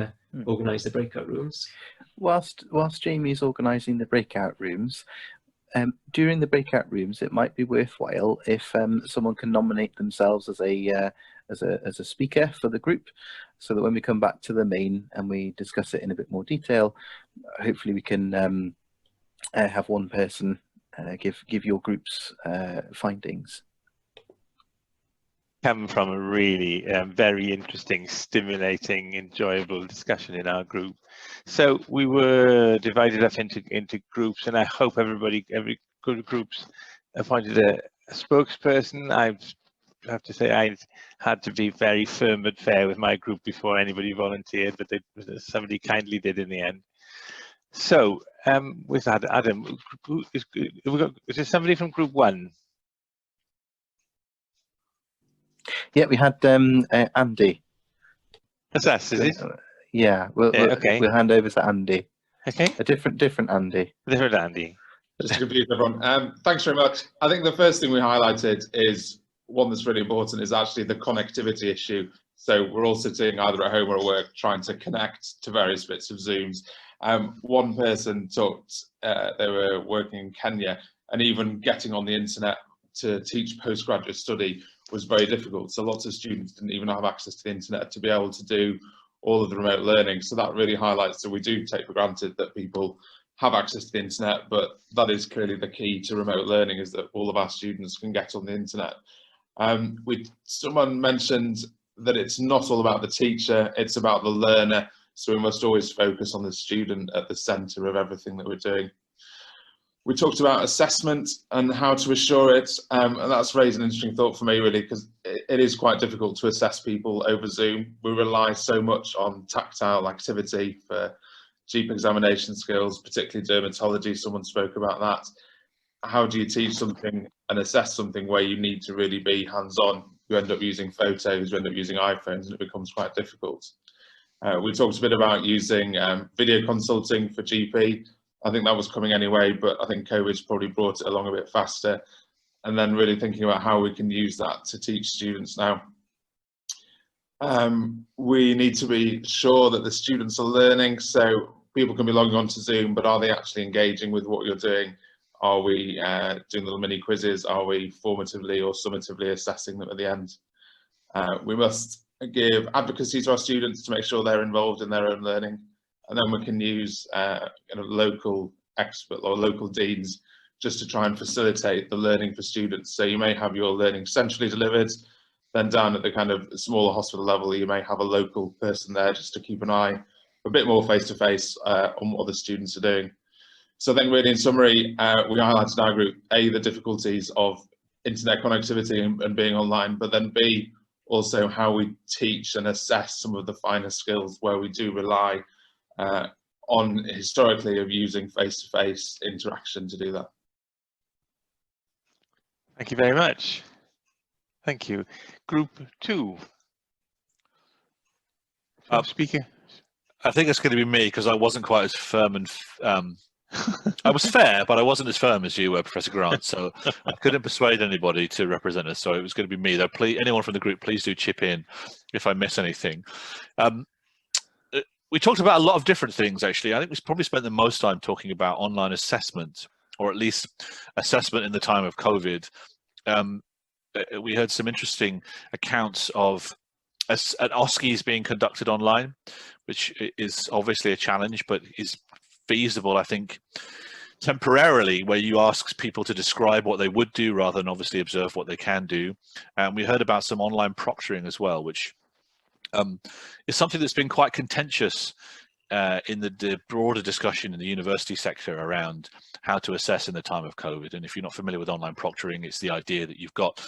organise the breakout rooms. Whilst Jamie's organising the breakout rooms, during the breakout rooms, it might be worthwhile if someone can nominate themselves as a speaker for the group, so that when we come back to the main and we discuss it in a bit more detail, hopefully we can have one person give your group's findings. Come from a really very interesting, stimulating, enjoyable discussion in our group. So we were divided up into groups, and I hope every good groups appointed a spokesperson. I have to say I had to be very firm but fair with my group before anybody volunteered, but somebody kindly did in the end. So with that, Adam, is there somebody from group 1? Yeah, we had Andy. That's us, is it? Yeah, okay. We'll hand over to Andy. Okay. A different Andy. Different Andy. Just to confuse everyone. Thanks very much. I think the first thing we highlighted is one that's really important is actually the connectivity issue. So we're all sitting either at home or at work trying to connect to various bits of Zooms. One person talked, they were working in Kenya, and even getting on the internet to teach postgraduate study was very difficult. So lots of students didn't even have access to the internet to be able to do all of the remote learning. So that really highlights that we do take for granted that people have access to the internet, but that is clearly the key to remote learning, is that all of our students can get on the internet. Someone mentioned that it's not all about the teacher, it's about the learner. So we must always focus on the student at the centre of everything that we're doing. We talked about assessment and how to assure it, and that's raised an interesting thought for me, really, because it is quite difficult to assess people over Zoom. We rely so much on tactile activity for GP examination skills, particularly dermatology. Someone spoke about that. How do you teach something and assess something where you need to really be hands-on? You end up using photos, you end up using iPhones, and it becomes quite difficult. We talked a bit about using video consulting for GP. I think that was coming anyway, but I think COVID's probably brought it along a bit faster. And then really thinking about how we can use that to teach students now. We need to be sure that the students are learning. So people can be logging on to Zoom, but are they actually engaging with what you're doing? Are we doing little mini quizzes? Are we formatively or summatively assessing them at the end? We must give advocacy to our students to make sure they're involved in their own learning. And then we can use kind of local expert or local deans just to try and facilitate the learning for students. So you may have your learning centrally delivered, then down at the kind of smaller hospital level, you may have a local person there just to keep an eye a bit more face-to-face on what the students are doing. So I think really in summary, we highlighted in our group, A, the difficulties of internet connectivity and being online, but then B, also how we teach and assess some of the finer skills where we do rely on historically of using face-to-face interaction to do that. Thank you very much. Thank you. Group 2. Speaker. I think it's going to be me because I wasn't quite as firm and I was fair, but I wasn't as firm as you were, Professor Grant. So I couldn't persuade anybody to represent us. So it was going to be me. Though, please, anyone from the group, please do chip in if I miss anything. We talked about a lot of different things, actually. I think we probably spent the most time talking about online assessment, or at least assessment in the time of COVID. We heard some interesting accounts of an OSCEs being conducted online, which is obviously a challenge, but is feasible, I think, temporarily, where you ask people to describe what they would do rather than obviously observe what they can do. And we heard about some online proctoring as well, which is something that's been quite contentious in the broader discussion in the university sector around how to assess in the time of COVID. And if you're not familiar with online proctoring, it's the idea that you've got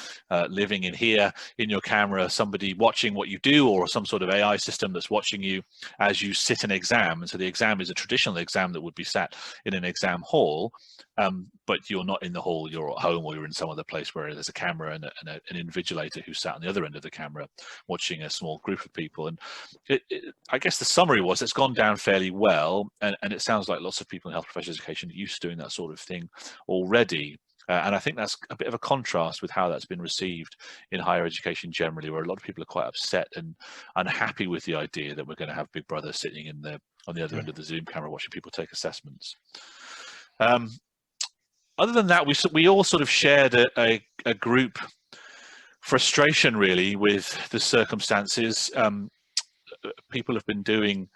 living in here in your camera, somebody watching what you do, or some sort of AI system that's watching you as you sit an exam. And so the exam is a traditional exam that would be sat in an exam hall, but you're not in the hall, you're at home, or you're in some other place where there's a camera and an invigilator who's sat on the other end of the camera watching a small group of people. And I guess the summary was it's gone down fairly well, and it sounds like lots of people in health professional education are used to doing that sort of thing already. And I think that's a bit of a contrast with how that's been received in higher education generally, where a lot of people are quite upset and unhappy with the idea that we're going to have Big Brother sitting on the other end of the Zoom camera watching people take assessments. Other than that, we all sort of shared a group frustration really with the circumstances. People have been doing,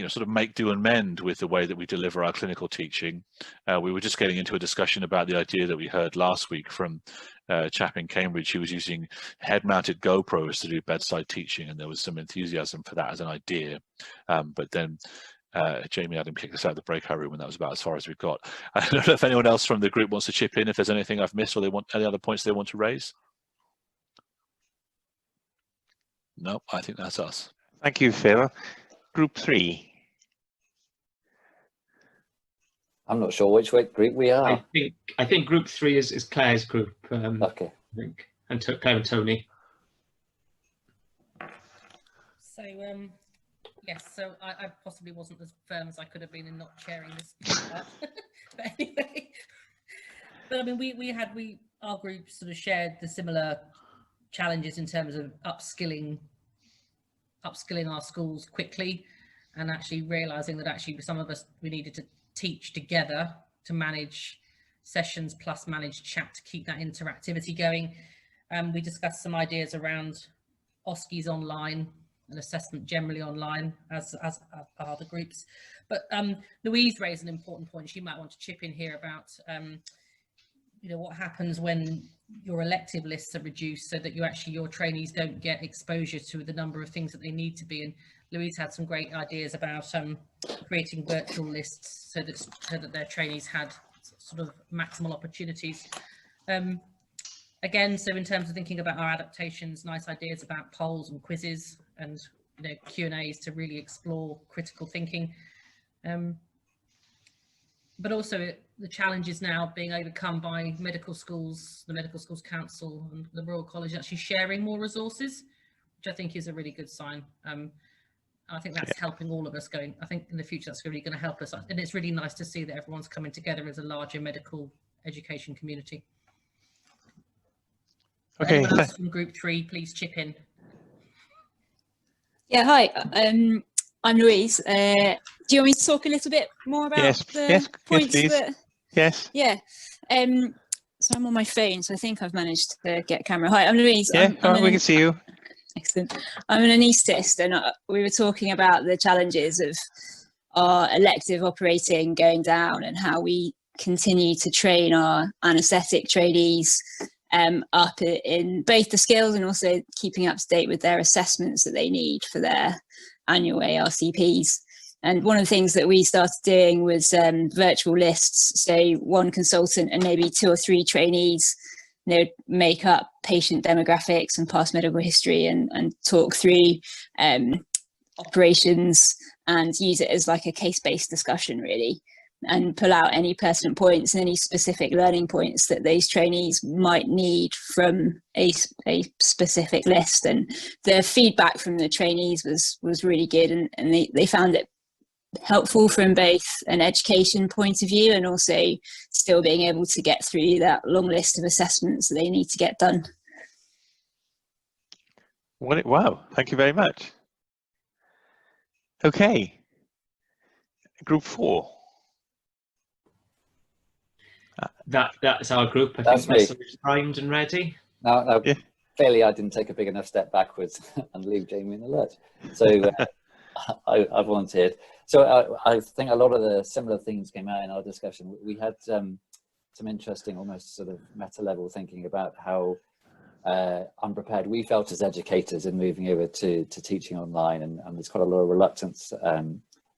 sort of make do and mend with the way that we deliver our clinical teaching. We were just getting into a discussion about the idea that we heard last week from a chap in Cambridge who was using head-mounted GoPros to do bedside teaching, and there was some enthusiasm for that as an idea. But then Jamie Adam kicked us out of the breakout room, and that was about as far as we got. I don't know if anyone else from the group wants to chip in, if there's anything I've missed or they want any other points they want to raise. No, I think that's us. Thank you, Phil. Group 3. I'm not sure which group we are. I think group 3 is Claire's group. Okay. I think, and Claire and Tony. So yes, so I possibly wasn't as firm as I could have been in not chairing this part. But anyway, but I mean, our group sort of shared the similar challenges in terms of upskilling our schools quickly, and actually realizing that actually some of us, we needed to teach together to manage sessions plus manage chat to keep that interactivity going. We discussed some ideas around OSCEs online and assessment generally online, as are the groups. But Louise raised an important point. She might want to chip in here about what happens when your elective lists are reduced, so that your trainees don't get exposure to the number of things that they need to be. And Louise had some great ideas about creating virtual lists so that their trainees had sort of maximal opportunities. Again, so in terms of thinking about our adaptations, nice ideas about polls and quizzes and Q&As to really explore critical thinking. But also the challenge is now being overcome by medical schools, the Medical Schools Council and the Royal College actually sharing more resources, which I think is a really good sign. I think that's helping all of us going. I think in the future that's really going to help us. And it's really nice to see that everyone's coming together as a larger medical education community. Okay. Anyone else from Group 3, please chip in. Yeah, hi. I'm Louise. Do you want me to talk a little bit more about the points? Yes. Yeah. So I'm on my phone, so I think I've managed to get a camera. Hi, I'm Louise. Yeah, we can see you. Excellent. I'm an anaesthetist, and we were talking about the challenges of our elective operating going down and how we continue to train our anaesthetic trainees up in both the skills and also keeping up to date with their assessments that they need for their annual ARCPs. And one of the things that we started doing was virtual lists. So one consultant and maybe 2 or 3 trainees, they would make up patient demographics and past medical history and talk through operations and use it as like a case-based discussion, really, and pull out any pertinent points and any specific learning points that those trainees might need from a specific list. And the feedback from the trainees was really good, and they found it helpful from both an education point of view and also still being able to get through that long list of assessments that they need to get done. Wow, thank you very much. Okay, group 4. That's our group. I That's think Russell is primed and ready. No, Yeah. clearly I didn't take a big enough step backwards and leave Jamie in the lurch. So I volunteered. So I think a lot of the similar things came out in our discussion. We had some interesting, almost sort of meta level thinking about how unprepared we felt as educators in moving over to teaching online, and there's quite a lot of reluctance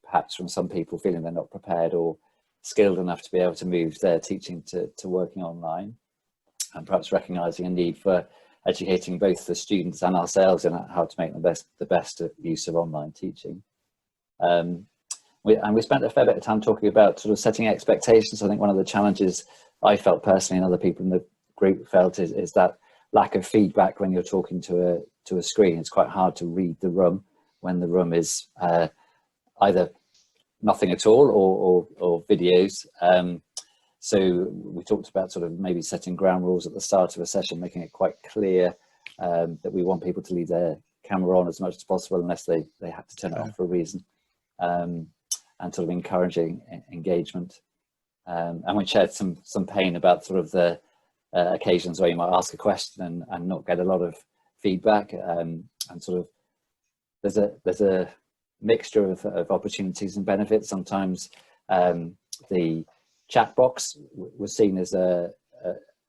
perhaps from some people feeling they're not prepared or skilled enough to be able to move their teaching to working online, and perhaps recognizing a need for educating both the students and ourselves in how to make the best use of online teaching. We spent a fair bit of time talking about sort of setting expectations. I think one of the challenges I felt personally and other people in the group felt is that lack of feedback when you're talking to a screen. It's quite hard to read the room when the room is either nothing at all or videos. So we talked about sort of maybe setting ground rules at the start of a session, making it quite clear that we want people to leave their camera on as much as possible unless they have to turn it off for a reason, and sort of encouraging engagement. And we shared some pain about sort of the occasions where you might ask a question and not get a lot of feedback, and sort of there's a mixture of opportunities and benefits. Sometimes the chat box was seen as an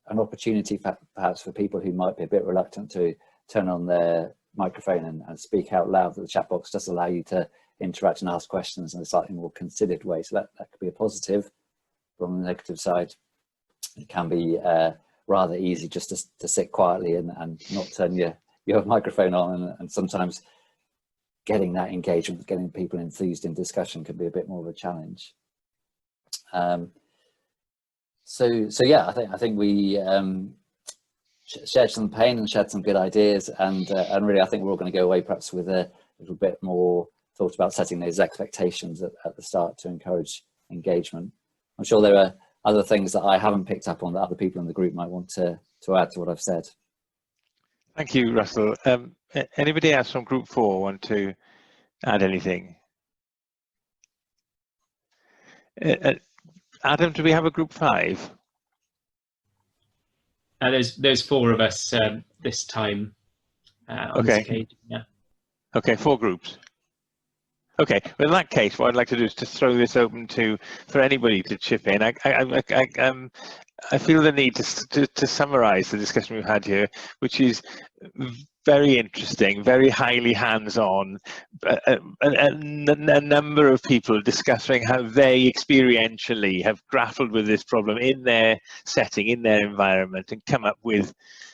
opportunity perhaps for people who might be a bit reluctant to turn on their microphone and speak out loud. The chat box does allow you to interact and ask questions in a slightly more considered way, so that could be a positive. But on the negative side, it can be rather easy just to sit quietly and not turn your microphone on, and sometimes getting that engagement, getting people enthused in discussion can be a bit more of a challenge. So yeah, I think we shared some pain and shared some good ideas, and really I think we're all going to go away perhaps with a little bit more thought about setting those expectations at the start to encourage engagement. I'm sure there are other things that I haven't picked up on that other people in the group might want to add to what I've said. Thank you, Russell. Anybody else from group 4 want to add anything? Adam, do we have a group 5? There's 4 of us this time on this occasion. Yeah. Okay, 4 groups. Okay, well, in that case, what I'd like to do is to throw this open for anybody to chip in. I feel the need to summarise the discussion we've had here, which is very interesting, very highly hands-on, a number of people discussing how they experientially have grappled with this problem in their setting, in their environment, and come up with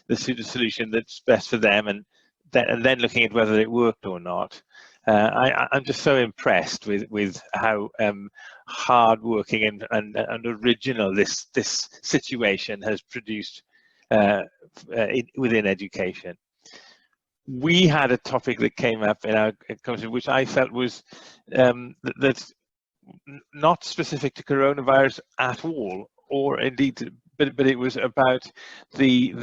the solution that's best for them, and then looking at whether it worked or not. I'm just so impressed with how hard-working and original this situation has produced within education. We had a topic that came up in our conversation, which I felt was that's not specific to coronavirus at all, or indeed, but it was about the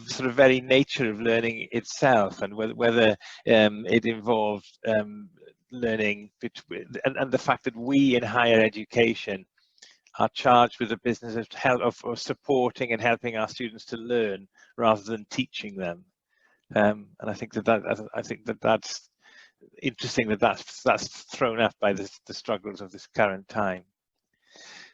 sort of very nature of learning itself, and whether it involved learning between, and the fact that we in higher education are charged with the business of supporting and helping our students to learn rather than teaching them. And I think that's interesting that's thrown up by the struggles of this current time.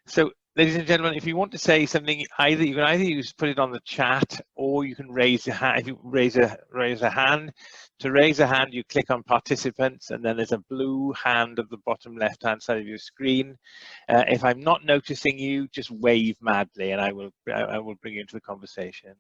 So ladies and gentlemen, if you want to say something, either you can put it on the chat, or you can raise a hand. If you raise a hand, to raise a hand, you click on participants, and then there's a blue hand at the bottom left-hand side of your screen. If I'm not noticing you, just wave madly, and I will bring you into the conversation.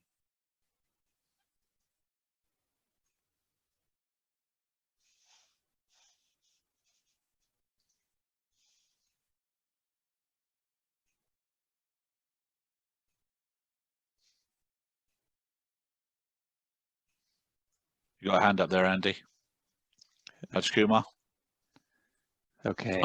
You got a hand up there, Andy. That's Kumar. Okay.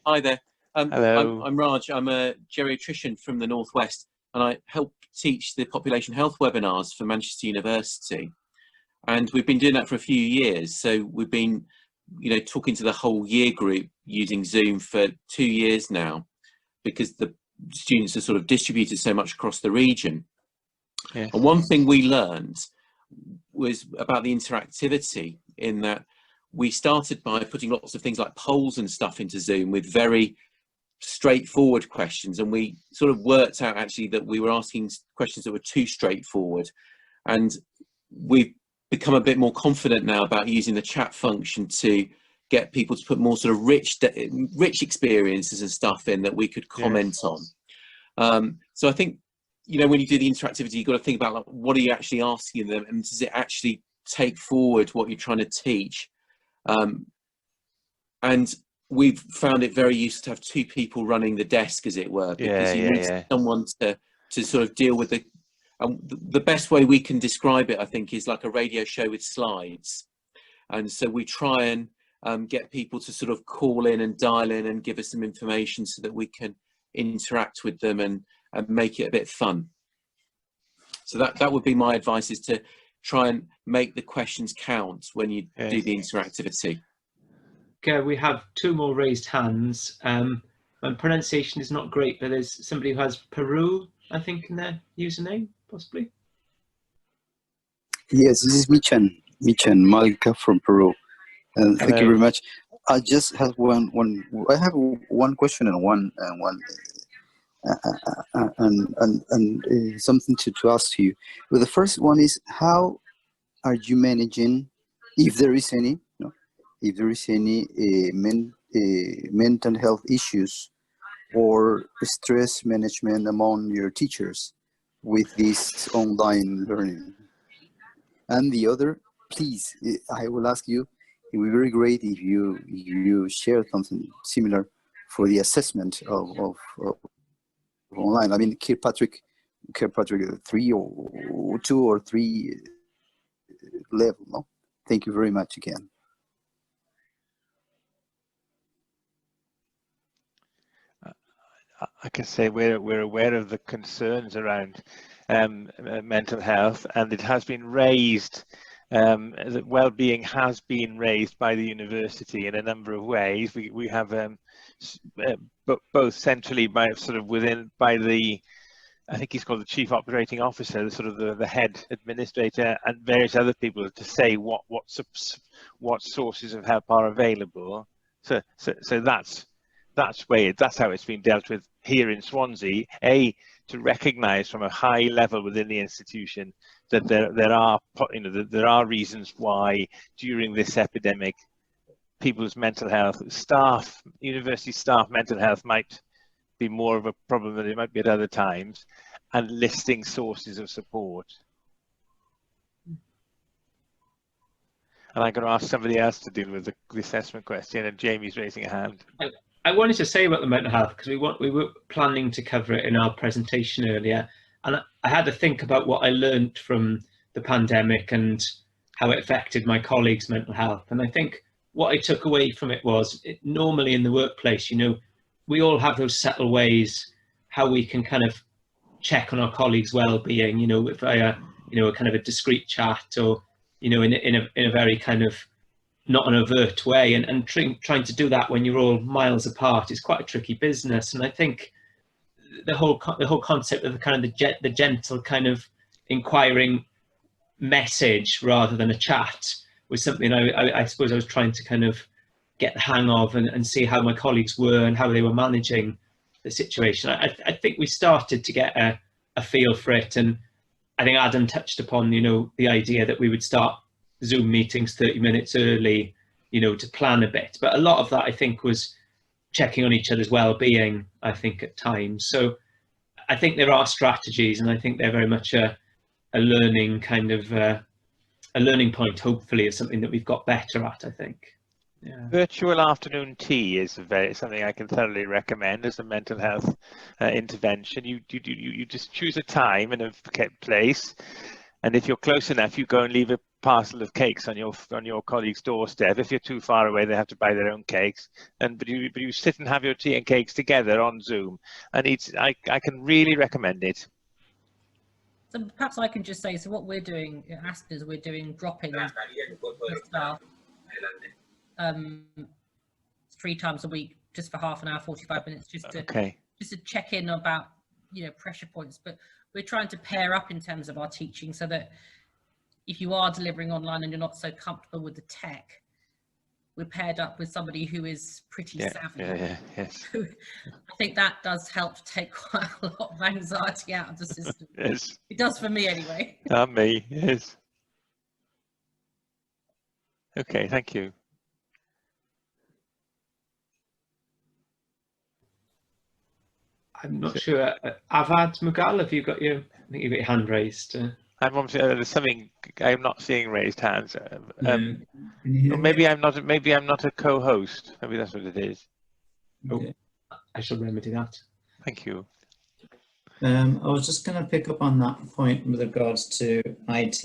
Hi there. Hello. I'm Raj. I'm a geriatrician from the Northwest, and I help teach the population health webinars for Manchester University. And we've been doing that for a few years. So we've been, talking to the whole year group using Zoom for 2 years now, because the students are sort of distributed so much across the region. Yes. And one thing we learned was about the interactivity, in that we started by putting lots of things like polls and stuff into Zoom with very straightforward questions, and we sort of worked out actually that we were asking questions that were too straightforward, and we've become a bit more confident now about using the chat function to get people to put more sort of rich experiences and stuff in that we could comment on. So I think, when you do the interactivity, you've got to think about, like, what are you actually asking them, and does it actually take forward what you're trying to teach? And we've found it very useful to have two people running the desk, as it were, because you need someone to sort of deal with the best way we can describe it, I think, is like a radio show with slides. And so we try and get people to sort of call in and dial in and give us some information so that we can interact with them and make it a bit fun. So that would be my advice, is to try and make the questions count when you do the interactivity. Okay, we have two more raised hands. My pronunciation is not great, but there's somebody who has Peru, I think, in their username, possibly. Yes, this is Michan Malika from Peru. And thank you very much. I just have one question and one something to ask you. Well, the first one is, how are you managing, if there is any, mental health issues or stress management among your teachers with this online learning? And the other, please, I will ask you, it would be very great if you share something similar for the assessment of online. I mean, Kirkpatrick 3 or 2 or 3 level. No, thank you very much again. I can say we're aware of the concerns around mental health, and it has been raised. That well-being has been raised by the university in a number of ways. We have both centrally by the, I think he's called the chief operating officer, the head administrator, and various other people to say what sources of help are available. So that's how it's been dealt with here in Swansea. To recognise from a high level within the institution that there are reasons why during this epidemic people's mental health, university staff mental health might be more of a problem than it might be at other times, and listing sources of support. And I'm going to ask somebody else to deal with the assessment question, and Jamie's raising a hand. I wanted to say about the mental health, because we were planning to cover it in our presentation earlier, and I had to think about what I learned from the pandemic and how it affected my colleagues' mental health. And I think what I took away from it was, normally in the workplace, we all have those subtle ways how we can kind of check on our colleagues' well-being, via kind of a discreet chat, or in a very kind of not an overt way, and trying to do that when you're all miles apart is quite a tricky business. And I think the whole concept of the gentle kind of inquiring message rather than a chat was something I suppose I was trying to kind of get the hang of, and see how my colleagues were and how they were managing the situation. I think we started to get a feel for it, and I think Adam touched upon, you know, the idea that we would start Zoom meetings 30 minutes early, you know, to plan a bit. But a lot of that, I think, was checking on each other's well-being, I think, at times. So I think there are strategies, and I think they're very much a learning kind of a learning point, hopefully, of something that we've got better at, I think. Yeah. Virtual afternoon tea is something I can thoroughly recommend as a mental health intervention. You just choose a time and a place, and if you're close enough, you go and leave a parcel of cakes on your colleague's doorstep. If you're too far away, they have to buy their own cakes. But you sit and have your tea and cakes together on Zoom, and I can really recommend it. So perhaps I can just say, so what we're doing at Aspen is we're doing drop-ins with staff 3 times a week, just for half an hour, 45 minutes, just to check in about, you know, pressure points. But we're trying to pair up in terms of our teaching, so that if you are delivering online and you're not so comfortable with the tech, we're paired up with somebody who is pretty savvy. Yes. I think that does help to take quite a lot of anxiety out of the system. Yes. It does for me anyway. Not me, yes. Okay, thank you. I'm not sure. Avad Mughal, have you got your? I think you've got your hand raised. I'm obviously, there's something I'm not seeing raised hands. Can you hear Or me? maybe I'm not a co-host. Maybe that's what it is. Okay. I shall remedy that. Thank you. I was just going to pick up on that point with regards to IT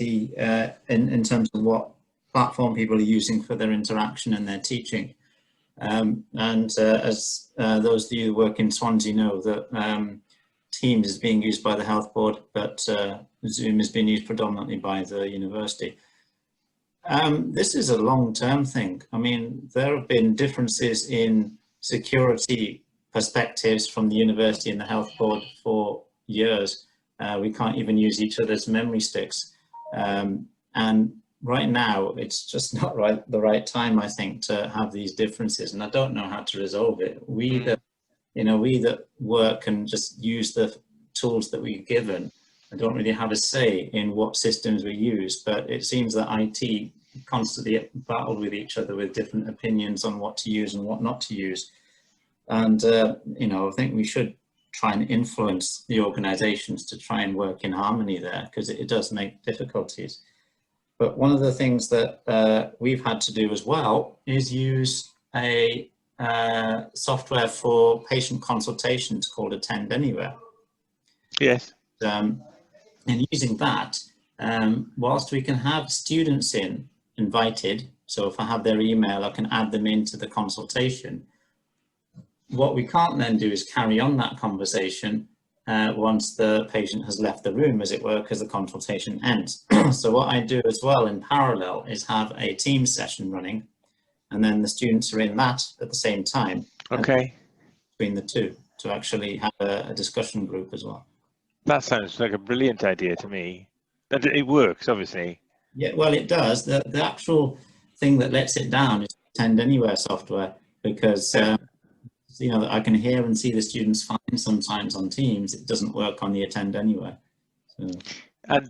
in terms of what platform people are using for their interaction and their teaching. As those of you who work in Swansea know, that Teams is being used by the health board, but Zoom is being used predominantly by the university. This is a long-term thing. I mean, there have been differences in security perspectives from the university and the health board for years. We can't even use each other's memory sticks. And right now, it's just not the right time, I think, to have these differences. And I don't know how to resolve it. We that work and just use the tools that we're given, I don't really have a say in what systems we use, but it seems that IT constantly battle with each other with different opinions on what to use and what not to use. And, I think we should try and influence the organizations to try and work in harmony there, because it does make difficulties. But one of the things that we've had to do as well is use a software for patient consultations called Attend Anywhere. Yes. And using that, whilst we can have students invited, so if I have their email, I can add them into the consultation. What we can't then do is carry on that conversation once the patient has left the room, as it were, because the consultation ends. So what I do as well in parallel is have a team session running, and then the students are in that at the same time. Okay. Between the two, to actually have a discussion group as well. That sounds like a brilliant idea to me. But it works, obviously. Yeah, well, it does. The actual thing that lets it down is Attend Anywhere software, because I can hear and see the students fine sometimes on Teams. It doesn't work on the Attend Anywhere. So. And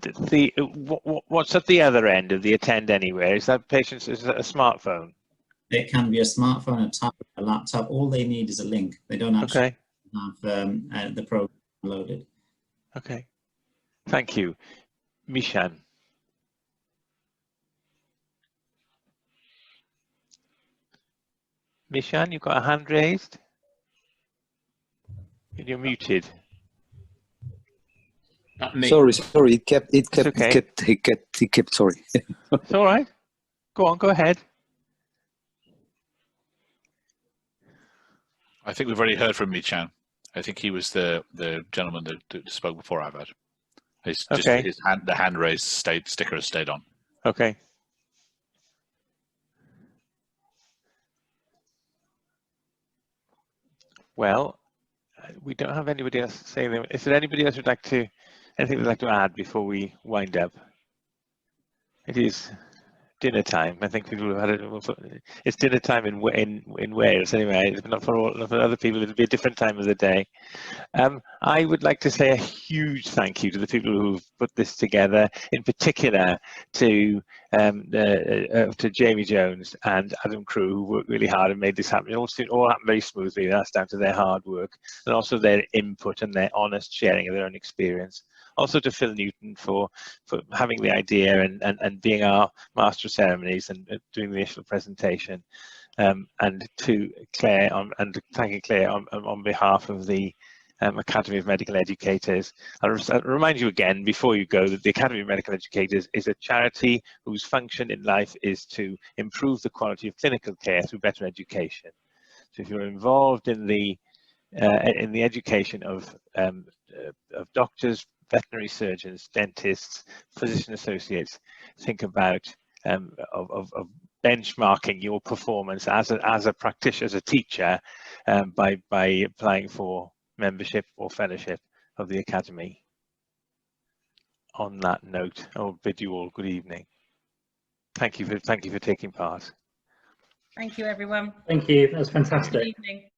what's at the other end of the Attend Anywhere? Is that a smartphone? It can be a smartphone, a tablet, a laptop. All they need is a link. They don't actually have the program loaded. Okay, thank you. Mishan. Mishan, you've got a hand raised? And you're muted. Sorry, it kept, sorry. It's all right. Go on, go ahead. I think we've already heard from Michan. I think he was the gentleman that spoke before Avad. The hand raised sticker has stayed on. Okay. Well, we don't have anybody else saying them. Is there anybody else anything they'd like to add before we wind up? It is dinner time. I think people have had it. It's dinner time in Wales anyway. But not for other people, it'll be a different time of the day. I would like to say a huge thank you to the people who've put this together, in particular to Jamie Jones and Adam Crew, who worked really hard and made this happen. It all happened very smoothly. That's down to their hard work and also their input and their honest sharing of their own experience. Also to Phil Newton for having the idea and being our master of ceremonies and doing the initial presentation. And to Claire, and thanking Claire on behalf of the Academy of Medical Educators. I'll remind you again before you go that the Academy of Medical Educators is a charity whose function in life is to improve the quality of clinical care through better education. So if you're involved in the education of doctors, veterinary surgeons, dentists, physician associates, think about of benchmarking your performance as a practitioner, as a teacher, by applying for membership or fellowship of the Academy. On that note, I'll bid you all good evening. Thank you for taking part. Thank you, everyone. Thank you. That was fantastic. Good evening.